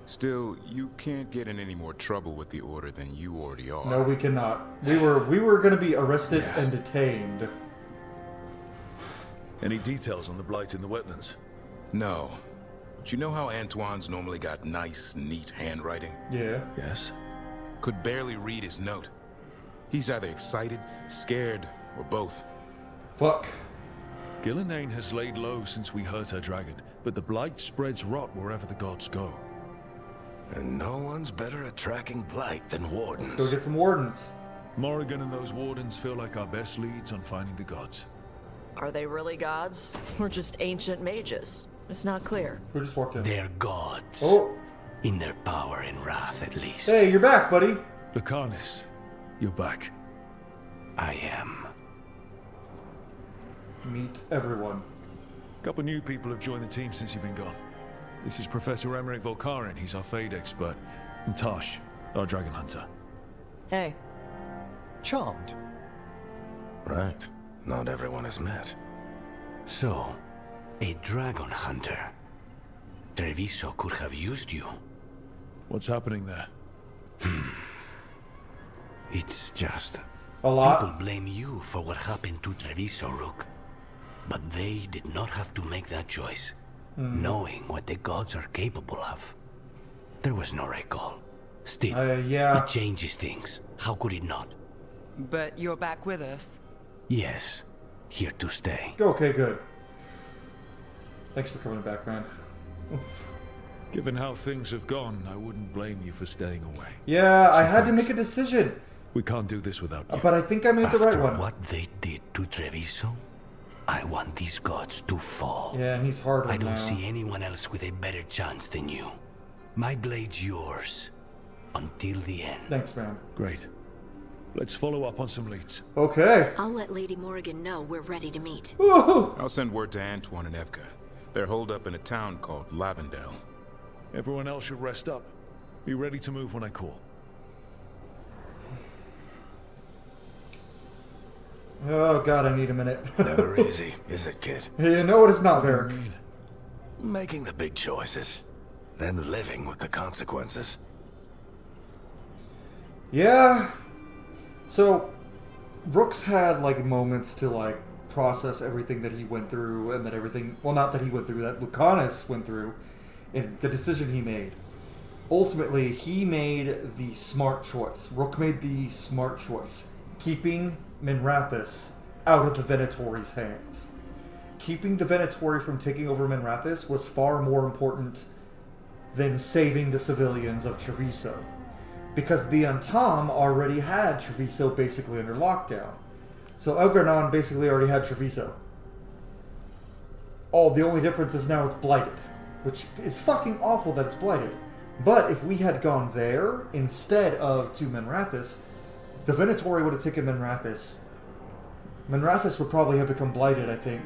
[SPEAKER 5] Still, you can't get in any more trouble with the Order than you already are.
[SPEAKER 1] No, we cannot. We were going to be arrested and detained.
[SPEAKER 4] Any details on the Blight in the wetlands?
[SPEAKER 5] No. But you know how Antoine's normally got nice, neat handwriting?
[SPEAKER 1] Yeah.
[SPEAKER 4] Yes.
[SPEAKER 5] Could barely read his note. He's either excited, scared, or both.
[SPEAKER 1] Fuck.
[SPEAKER 4] Ghilan'nain has laid low since we hurt her dragon, but the Blight spreads rot wherever the gods go.
[SPEAKER 13] And no one's better at tracking Blight than Wardens.
[SPEAKER 1] Let's go get some Wardens.
[SPEAKER 4] Morrigan and those Wardens feel like our best leads on finding the gods.
[SPEAKER 15] Are they really gods? Or just ancient mages? It's not clear.
[SPEAKER 1] Who just walked in?
[SPEAKER 13] They're gods.
[SPEAKER 1] Oh.
[SPEAKER 13] In their power and wrath, at least.
[SPEAKER 1] Hey, you're back, buddy.
[SPEAKER 4] Lucanus, you're back.
[SPEAKER 13] I am.
[SPEAKER 1] Meet everyone.
[SPEAKER 4] A couple new people have joined the team since you've been gone. This is Professor Emmrich Volkarin, he's our Fade expert. And Tosh, our Dragon Hunter.
[SPEAKER 15] Hey.
[SPEAKER 8] Charmed.
[SPEAKER 13] Right. Not everyone has met. So, a Dragon Hunter. Treviso could have used you.
[SPEAKER 4] What's happening there?
[SPEAKER 13] It's just...
[SPEAKER 1] A lot?
[SPEAKER 13] People blame you for what happened to Treviso, Rook. But they did not have to make that choice, knowing what the gods are capable of. There was no recall. Still,
[SPEAKER 1] yeah.
[SPEAKER 13] It changes things. How could it not?
[SPEAKER 14] But you're back with us.
[SPEAKER 13] Yes, here to stay.
[SPEAKER 1] Okay, good. Thanks for coming back, man. Oof.
[SPEAKER 4] Given how things have gone, I wouldn't blame you for staying away.
[SPEAKER 1] Yeah, I had to make a decision.
[SPEAKER 4] We can't do this without you.
[SPEAKER 1] But I think I made the right one.
[SPEAKER 13] After what they did to Treviso, I want these gods to fall.
[SPEAKER 1] Yeah, and he's harder now.
[SPEAKER 13] I don't see anyone else with a better chance than you. My blade's yours. Until the end.
[SPEAKER 1] Thanks, man.
[SPEAKER 4] Great. Let's follow up on some leads.
[SPEAKER 1] Okay.
[SPEAKER 7] I'll let Lady Morrigan know we're ready to meet.
[SPEAKER 1] Woohoo!
[SPEAKER 5] I'll send word to Antoine and Evka. They're holed up in a town called Lavendel.
[SPEAKER 4] Everyone else should rest up. Be ready to move when I call.
[SPEAKER 1] Oh god, I need a minute.
[SPEAKER 13] Never easy, is it, kid?
[SPEAKER 1] You know what it's not, Varric.
[SPEAKER 13] Making the big choices, then living with the consequences.
[SPEAKER 1] Yeah. So, Rook's had like moments to like process everything that he went through, and that everything, well, not that he went through, that Lucanus went through, and the decision he made. Ultimately, he made the smart choice. Rook made the smart choice, keeping Minrathous out of the Venatori's hands. Keeping the Venatori from taking over Minrathous was far more important than saving the civilians of Treviso. Because the Antam already had Treviso basically under lockdown. So Elgar'nan basically already had Treviso. Oh, the only difference is now it's blighted. Which is fucking awful that it's blighted. But if we had gone there instead of to Minrathous, the Venatori would have taken Minrathous. Minrathous would probably have become blighted, I think.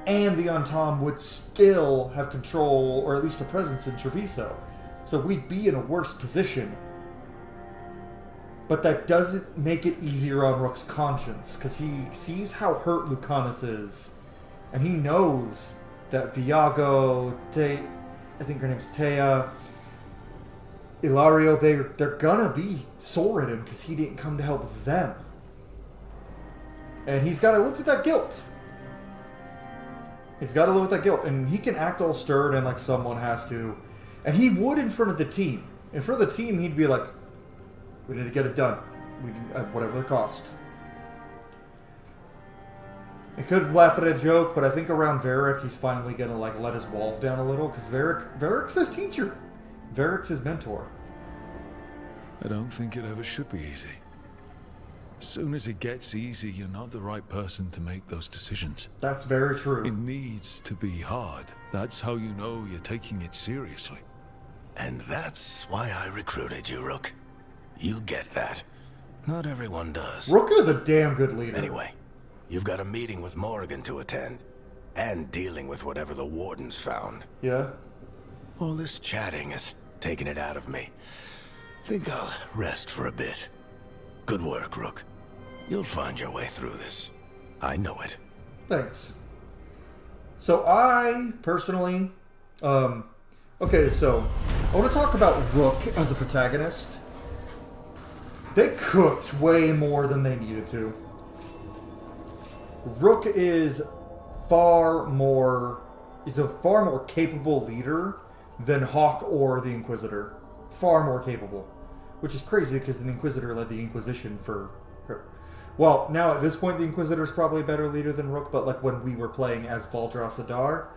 [SPEAKER 1] And the Antam would still have control, or at least a presence in Treviso. So we'd be in a worse position. But that doesn't make it easier on Rook's conscience, because he sees how hurt Lucanus is. And he knows that Viago, I think her name's Taya, Ilario, they're gonna be sore at him because he didn't come to help them. And he's got to live with that guilt. He's got to live with that guilt. And he can act all stern and like someone has to. And he would in front of the team. In front of the team, he'd be like, we need to get it done. We need, whatever the cost. I could laugh at a joke, but I think around Varric, he's finally going to like let his walls down a little. Because Varric's his teacher. Varric's his mentor.
[SPEAKER 4] I don't think it ever should be easy. As soon as it gets easy, you're not the right person to make those decisions.
[SPEAKER 1] That's very true.
[SPEAKER 4] It needs to be hard. That's how you know you're taking it seriously.
[SPEAKER 13] And that's why I recruited you, Rook. You get that. Not everyone does.
[SPEAKER 1] Rook is a damn good leader.
[SPEAKER 13] Anyway, you've got a meeting with Morrigan to attend. And dealing with whatever the Wardens found.
[SPEAKER 1] Yeah?
[SPEAKER 13] All this chatting is taking it out of me. Think I'll rest for a bit. Good work, Rook. You'll find your way through this. I know it.
[SPEAKER 1] Thanks. So I, personally... okay, so I want to talk about Rook as a protagonist. They cooked way more than they needed to. Rook is a far more capable leader than Hawk or the Inquisitor. Far more capable. Which is crazy because the Inquisitor led the Inquisition for... Well, now at this point the Inquisitor is probably a better leader than Rook, but like when we were playing as Valdras Adar,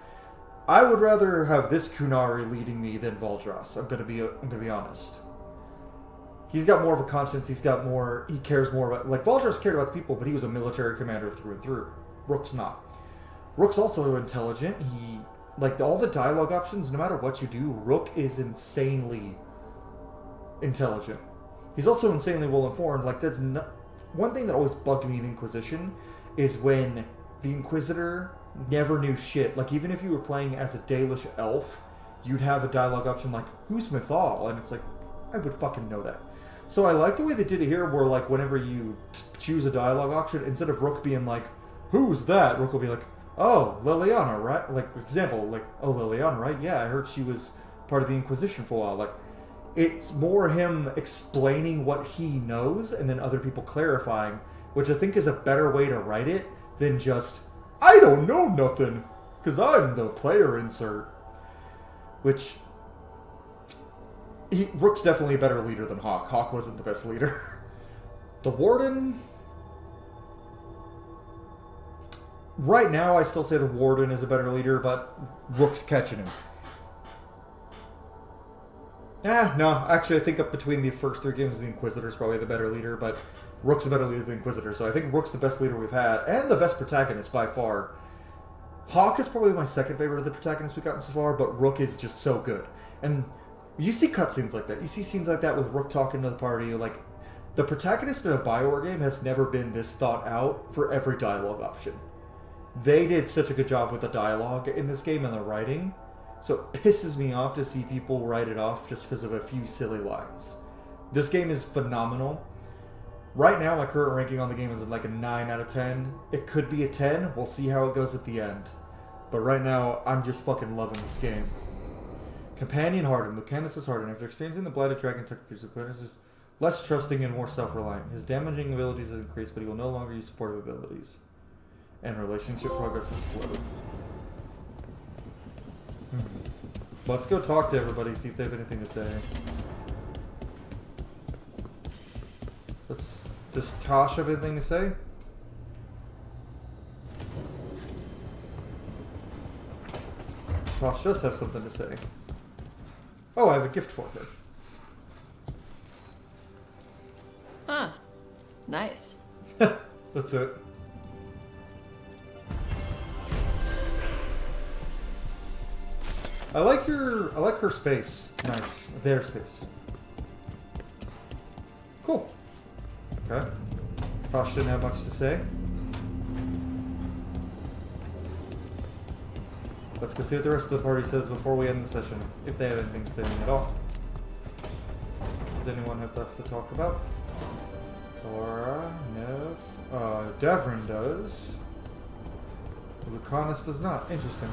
[SPEAKER 1] I would rather have this Kunari leading me than Valdras. I'm gonna be honest. He's got more of a conscience. He cares more about... Like, Valdras cared about the people, but he was a military commander through and through. Rook's not. Rook's also intelligent. Like, all the dialogue options, no matter what you do, Rook is insanely intelligent. He's also insanely well-informed. Like, that's not... One thing that always bugged me in the Inquisition is when the Inquisitor never knew shit. Like, even if you were playing as a Dalish elf, you'd have a dialogue option like, who's Mythal? And it's like, I would fucking know that. So I like the way they did it here, where like whenever you choose a dialogue option, instead of Rook being like, who's that? Rook will be like, oh, Liliana, right? Like, for example, like, oh, Liliana, right? Yeah, I heard she was part of the Inquisition for a while. Like, it's more him explaining what he knows and then other people clarifying, which I think is a better way to write it than just, I don't know nothing, because I'm the player insert. Which... Rook's definitely a better leader than Hawk. Hawk wasn't the best leader. The Warden... Right now, I still say the Warden is a better leader, but Rook's catching him. No. Actually, I think up between the first 3 games, the Inquisitor's probably the better leader, but Rook's a better leader than the Inquisitor, so I think Rook's the best leader we've had, and the best protagonist by far. Hawk is probably my second favorite of the protagonists we've gotten so far, but Rook is just so good. And you see cutscenes like that. You see scenes like that with Rook talking to the party. Like, the protagonist in a Bioware game has never been this thought out for every dialogue option. They did such a good job with the dialogue in this game and the writing, so it pisses me off to see people write it off just because of a few silly lines. This game is phenomenal. Right now, my current ranking on the game is like a 9 out of 10. It could be a 10. We'll see how it goes at the end. But right now, I'm just fucking loving this game. Companion hardened. Lucanus is hardened. After experiencing the Blighted Dragon tech abuse, Lucanus is less trusting and more self-reliant. His damaging abilities have increased, but he will no longer use supportive abilities. And relationship progress is slow. Let's go talk to everybody, see if they have anything to say. Does Tosh have anything to say? Tosh does have something to say. Oh, I have a gift for her.
[SPEAKER 15] Huh. Nice.
[SPEAKER 1] That's it. I like her space. Nice. Their space. Cool. Okay. Tosh didn't have much to say. Let's go see what the rest of the party says before we end the session, if they have anything to say at all. Does anyone have stuff to talk about? Bellara, Nev, Davrin does. Lucanus does not. Interesting.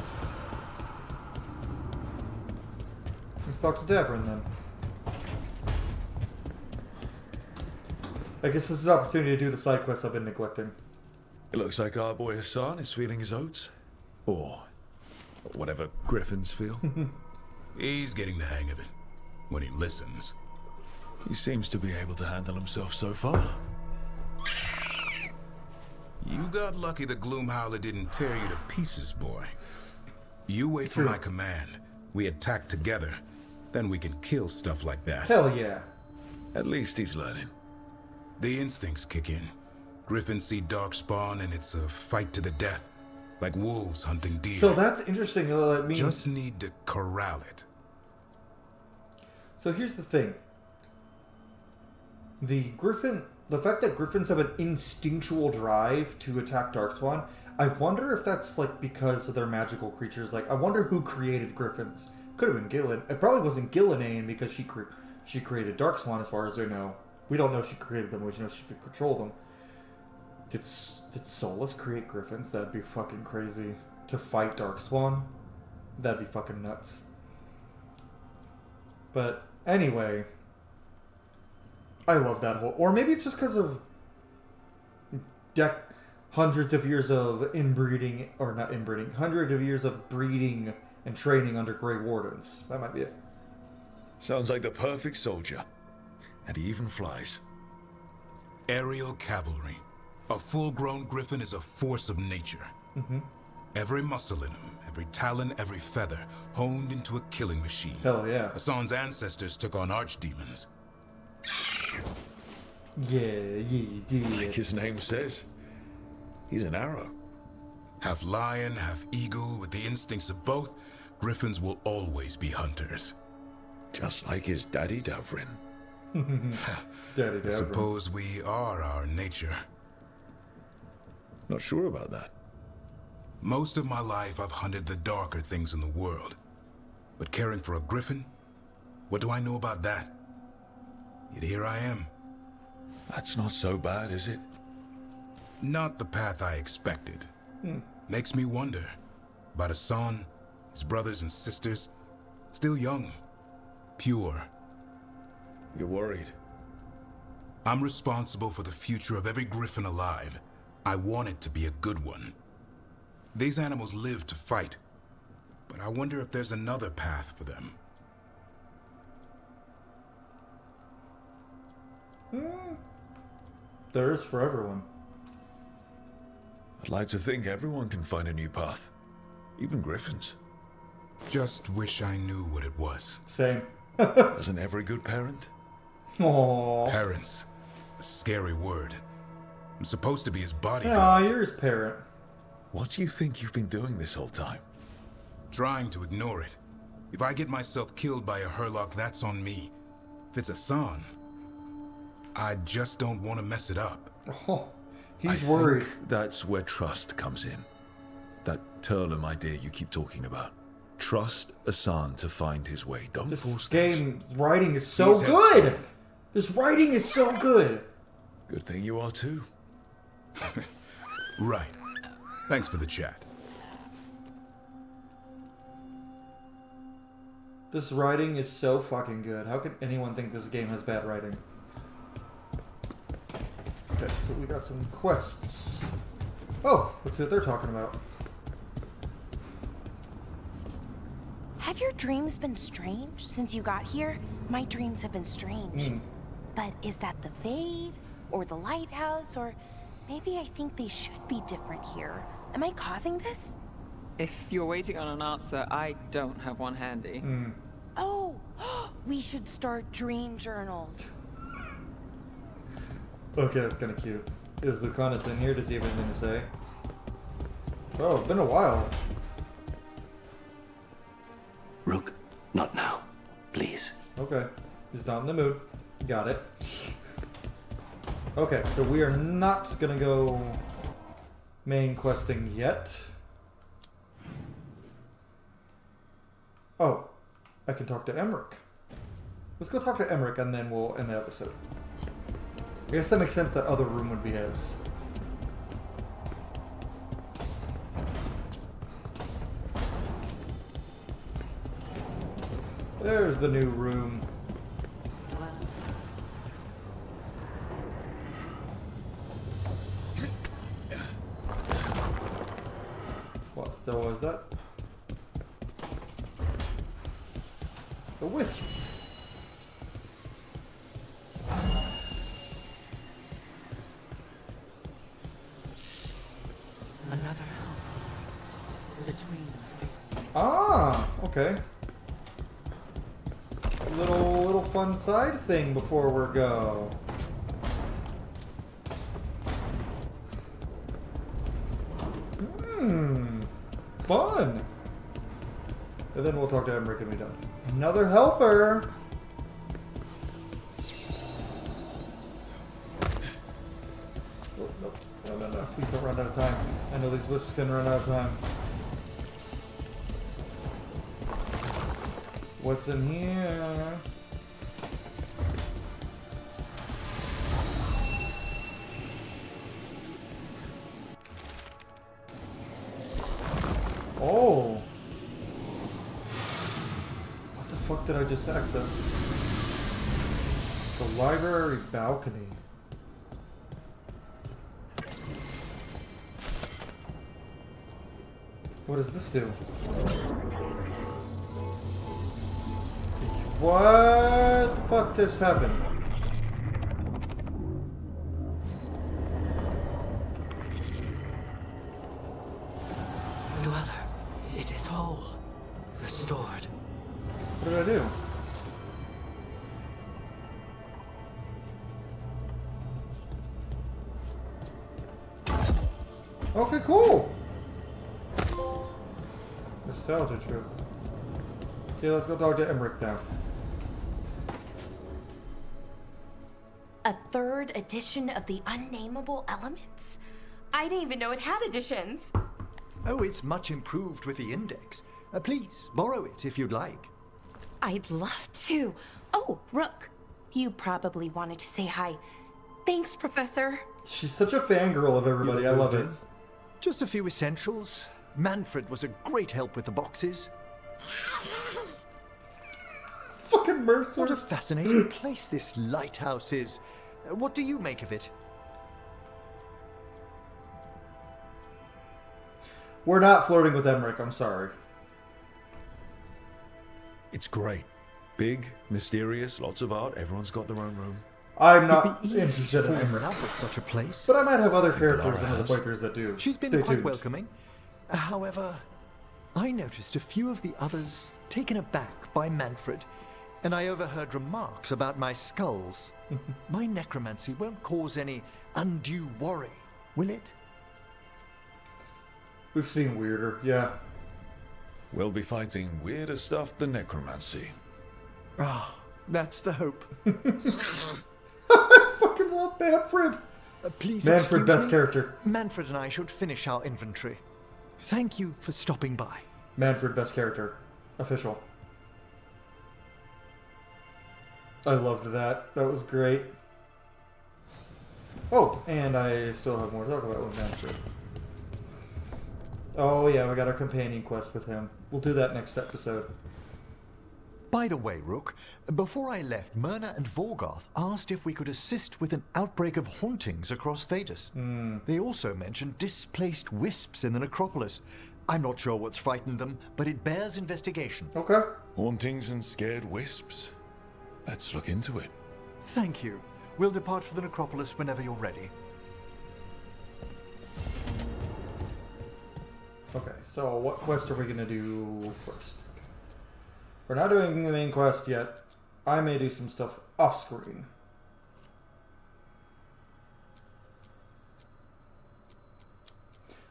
[SPEAKER 1] Let's talk to Davrin then. I guess this is an opportunity to do the side quests I've been neglecting.
[SPEAKER 4] It looks like our boy Hassan is feeling his oats. Or whatever griffins feel.
[SPEAKER 5] He's getting the hang of it. When he listens.
[SPEAKER 4] He seems to be able to handle himself so far.
[SPEAKER 5] You got lucky the Gloomhowler didn't tear you to pieces, boy. You wait for my command. We attack together. Then we can kill stuff like that.
[SPEAKER 1] Hell yeah.
[SPEAKER 4] At least he's learning.
[SPEAKER 5] The instincts kick in. Griffins see darkspawn and it's a fight to the death. Like wolves hunting deer.
[SPEAKER 1] So that's interesting. That means...
[SPEAKER 5] Just need to corral it.
[SPEAKER 1] So here's the thing. The fact that griffins have an instinctual drive to attack darkspawn, I wonder if that's like because of their magical creatures. Like, I wonder who created griffins. Could have been Ghilan'nain. It probably wasn't Ghilan'nain because she created darkspawn, as far as we know. We don't know if she created them. We just know she could control them. Did Solus create griffins? That'd be fucking crazy. To fight darkspawn? That'd be fucking nuts. But anyway, I love that whole... Or maybe it's just because of hundreds of years of inbreeding, or not inbreeding, hundreds of years of breeding and training under Grey Wardens. That might be it.
[SPEAKER 4] Sounds like the perfect soldier. And he even flies.
[SPEAKER 5] Aerial cavalry. A full-grown griffin is a force of nature.
[SPEAKER 1] Mm-hmm.
[SPEAKER 5] Every muscle in him, every talon, every feather, honed into a killing machine.
[SPEAKER 1] Hell yeah.
[SPEAKER 5] Hassan's ancestors took on archdemons.
[SPEAKER 1] Yeah, he did.
[SPEAKER 4] Like his name says, he's an arrow.
[SPEAKER 5] Half lion, half eagle, with the instincts of both, griffins will always be hunters.
[SPEAKER 4] Just like his daddy Davrin.
[SPEAKER 1] Daddy Davrin.
[SPEAKER 5] I suppose we are our nature.
[SPEAKER 4] Not sure about that.
[SPEAKER 5] Most of my life I've hunted the darker things in the world. But caring for a griffin? What do I know about that? Yet here I am.
[SPEAKER 4] That's not so bad, is it?
[SPEAKER 5] Not the path I expected. Makes me wonder about Hassan, his brothers and sisters, still young, pure.
[SPEAKER 4] You're worried?
[SPEAKER 5] I'm responsible for the future of every griffin alive. I want it to be a good one. These animals live to fight, but I wonder if there's another path for them.
[SPEAKER 1] There is for everyone.
[SPEAKER 4] I'd like to think everyone can find a new path. Even griffins.
[SPEAKER 5] Just wish I knew what it was.
[SPEAKER 1] Same.
[SPEAKER 4] Doesn't every good parent?
[SPEAKER 1] Aww.
[SPEAKER 5] Parents. A scary word. I'm supposed to be his bodyguard.
[SPEAKER 1] Aw, you're his parent.
[SPEAKER 4] What do you think you've been doing this whole time?
[SPEAKER 5] Trying to ignore it. If I get myself killed by a Herlock, that's on me. If it's Hassan, I just don't want to mess it up.
[SPEAKER 1] Oh, he's
[SPEAKER 4] I
[SPEAKER 1] worried.
[SPEAKER 4] think that's where trust comes in. That Turlum idea you keep talking about. Trust Hassan to find his way. Don't force things.
[SPEAKER 1] This game's writing is so good! This writing is so good!
[SPEAKER 4] Good thing you are too.
[SPEAKER 5] Right. Thanks for the chat.
[SPEAKER 1] This writing is so fucking good. How can anyone think this game has bad writing? Okay, so we got some quests. Oh, let's see what they're talking about.
[SPEAKER 6] Have your dreams been strange since you got here? My dreams have been strange. But is that the Vade? Or the lighthouse? Or maybe I think they should be different here. Am I causing this?
[SPEAKER 14] If you're waiting on an answer, I don't have one handy.
[SPEAKER 6] Oh, we should start dream journals.
[SPEAKER 1] Okay, that's kind of cute. Is Lucanus in here? Does he have anything to say? Oh, it's been a while.
[SPEAKER 13] Rook, not now. Please.
[SPEAKER 1] Okay. He's not in the mood. Got it. Okay, so we are not gonna go main questing yet. Oh, I can talk to Emmrich. Let's go talk to Emmrich and then we'll end the episode. I guess that makes sense that other room would be his. There's the new room. So is that a wisp?
[SPEAKER 13] Another between the faces.
[SPEAKER 1] Ah, okay. Little fun side thing before we go. Fun. And then we'll talk to Emmrich and be done. Another helper. Oh, nope. No. Please don't run out of time. I know these wisps can run out of time. What's in here? Oh! What the fuck did I just access? The library balcony. What does this do? What the fuck just happened?
[SPEAKER 13] Dweller, it is whole. Restored.
[SPEAKER 1] What did I do? Okay, cool! Nostalgia trip. Okay, let's go talk to Emmrich now.
[SPEAKER 6] A third edition of the Unnameable Elements? I didn't even know it had editions.
[SPEAKER 8] Oh, it's much improved with the index. Please, borrow it if you'd like.
[SPEAKER 6] I'd love to. Oh, Rook, you probably wanted to say hi. Thanks, Professor.
[SPEAKER 1] She's such a fangirl of everybody. I love it.
[SPEAKER 8] Just a few essentials. Manfred was a great help with the boxes.
[SPEAKER 1] Fucking Mercer.
[SPEAKER 8] What a fascinating place this lighthouse is. What do you make of it?
[SPEAKER 1] We're not flirting with Emmrich, I'm sorry.
[SPEAKER 4] It's great. Big, mysterious, lots of art. Everyone's got their own room.
[SPEAKER 1] I'm not interested in Emmrich.
[SPEAKER 8] Love with such a place.
[SPEAKER 1] But I might have other characters in other playthroughs that do.
[SPEAKER 8] She's been
[SPEAKER 1] Stay
[SPEAKER 8] quite
[SPEAKER 1] tuned.
[SPEAKER 8] welcoming. However, I noticed a few of the others taken aback by Manfred, and I overheard remarks about my skulls. My necromancy won't cause any undue worry, will it?
[SPEAKER 1] We've seen weirder, yeah.
[SPEAKER 4] We'll be fighting weirder stuff than necromancy.
[SPEAKER 8] Ah, that's the hope.
[SPEAKER 1] I fucking love Manfred.
[SPEAKER 8] Please
[SPEAKER 1] Manfred,
[SPEAKER 8] excuse
[SPEAKER 1] best
[SPEAKER 8] me.
[SPEAKER 1] character.
[SPEAKER 8] Manfred and I should finish our inventory. Thank you for stopping by.
[SPEAKER 1] Manfred, best character. Official. I loved that. That was great. Oh, and I still have more to talk about with Manfred. Oh yeah, we got our companion quest with him. We'll do that next episode.
[SPEAKER 8] By the way, Rook, before I left, Myrna and Veilguard asked if we could assist with an outbreak of hauntings across Thedas. They also mentioned displaced wisps in the necropolis. I'm not sure what's frightened them, but it bears investigation.
[SPEAKER 1] Okay.
[SPEAKER 4] Hauntings and scared wisps. Let's look into it.
[SPEAKER 8] Thank you. We'll depart for the necropolis whenever you're ready.
[SPEAKER 1] Okay, so what quest are we going to do first? We're not doing the main quest yet. I may do some stuff off-screen.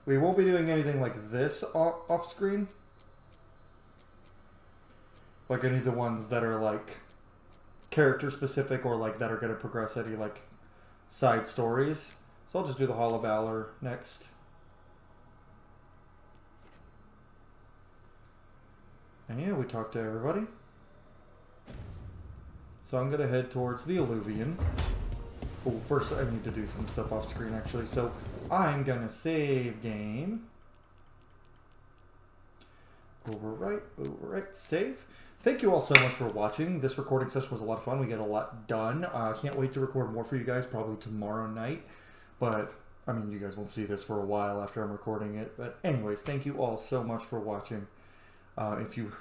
[SPEAKER 1] We won't be doing anything like this off-screen. Like any of the ones that are like character-specific or like that are going to progress any like side stories. So I'll just do the Hall of Valor next. And yeah, we talked to everybody. So I'm going to head towards the Alluvion. Oh, first I need to do some stuff off screen actually. So I'm going to save game. Overwrite, save. Thank you all so much for watching. This recording session was a lot of fun. We got a lot done. Can't wait to record more for you guys, probably tomorrow night. But I mean, you guys won't see this for a while after I'm recording it. But anyways, thank you all so much for watching. If you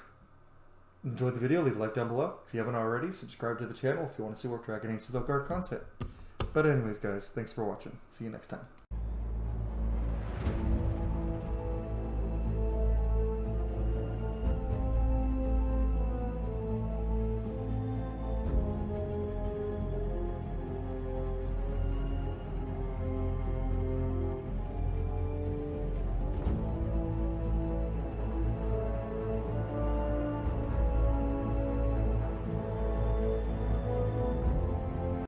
[SPEAKER 1] enjoyed the video, leave a like down below. If you haven't already, subscribe to the channel if you want to see more Dragon Age Veilguard content. But anyways, guys, thanks for watching. See you next time.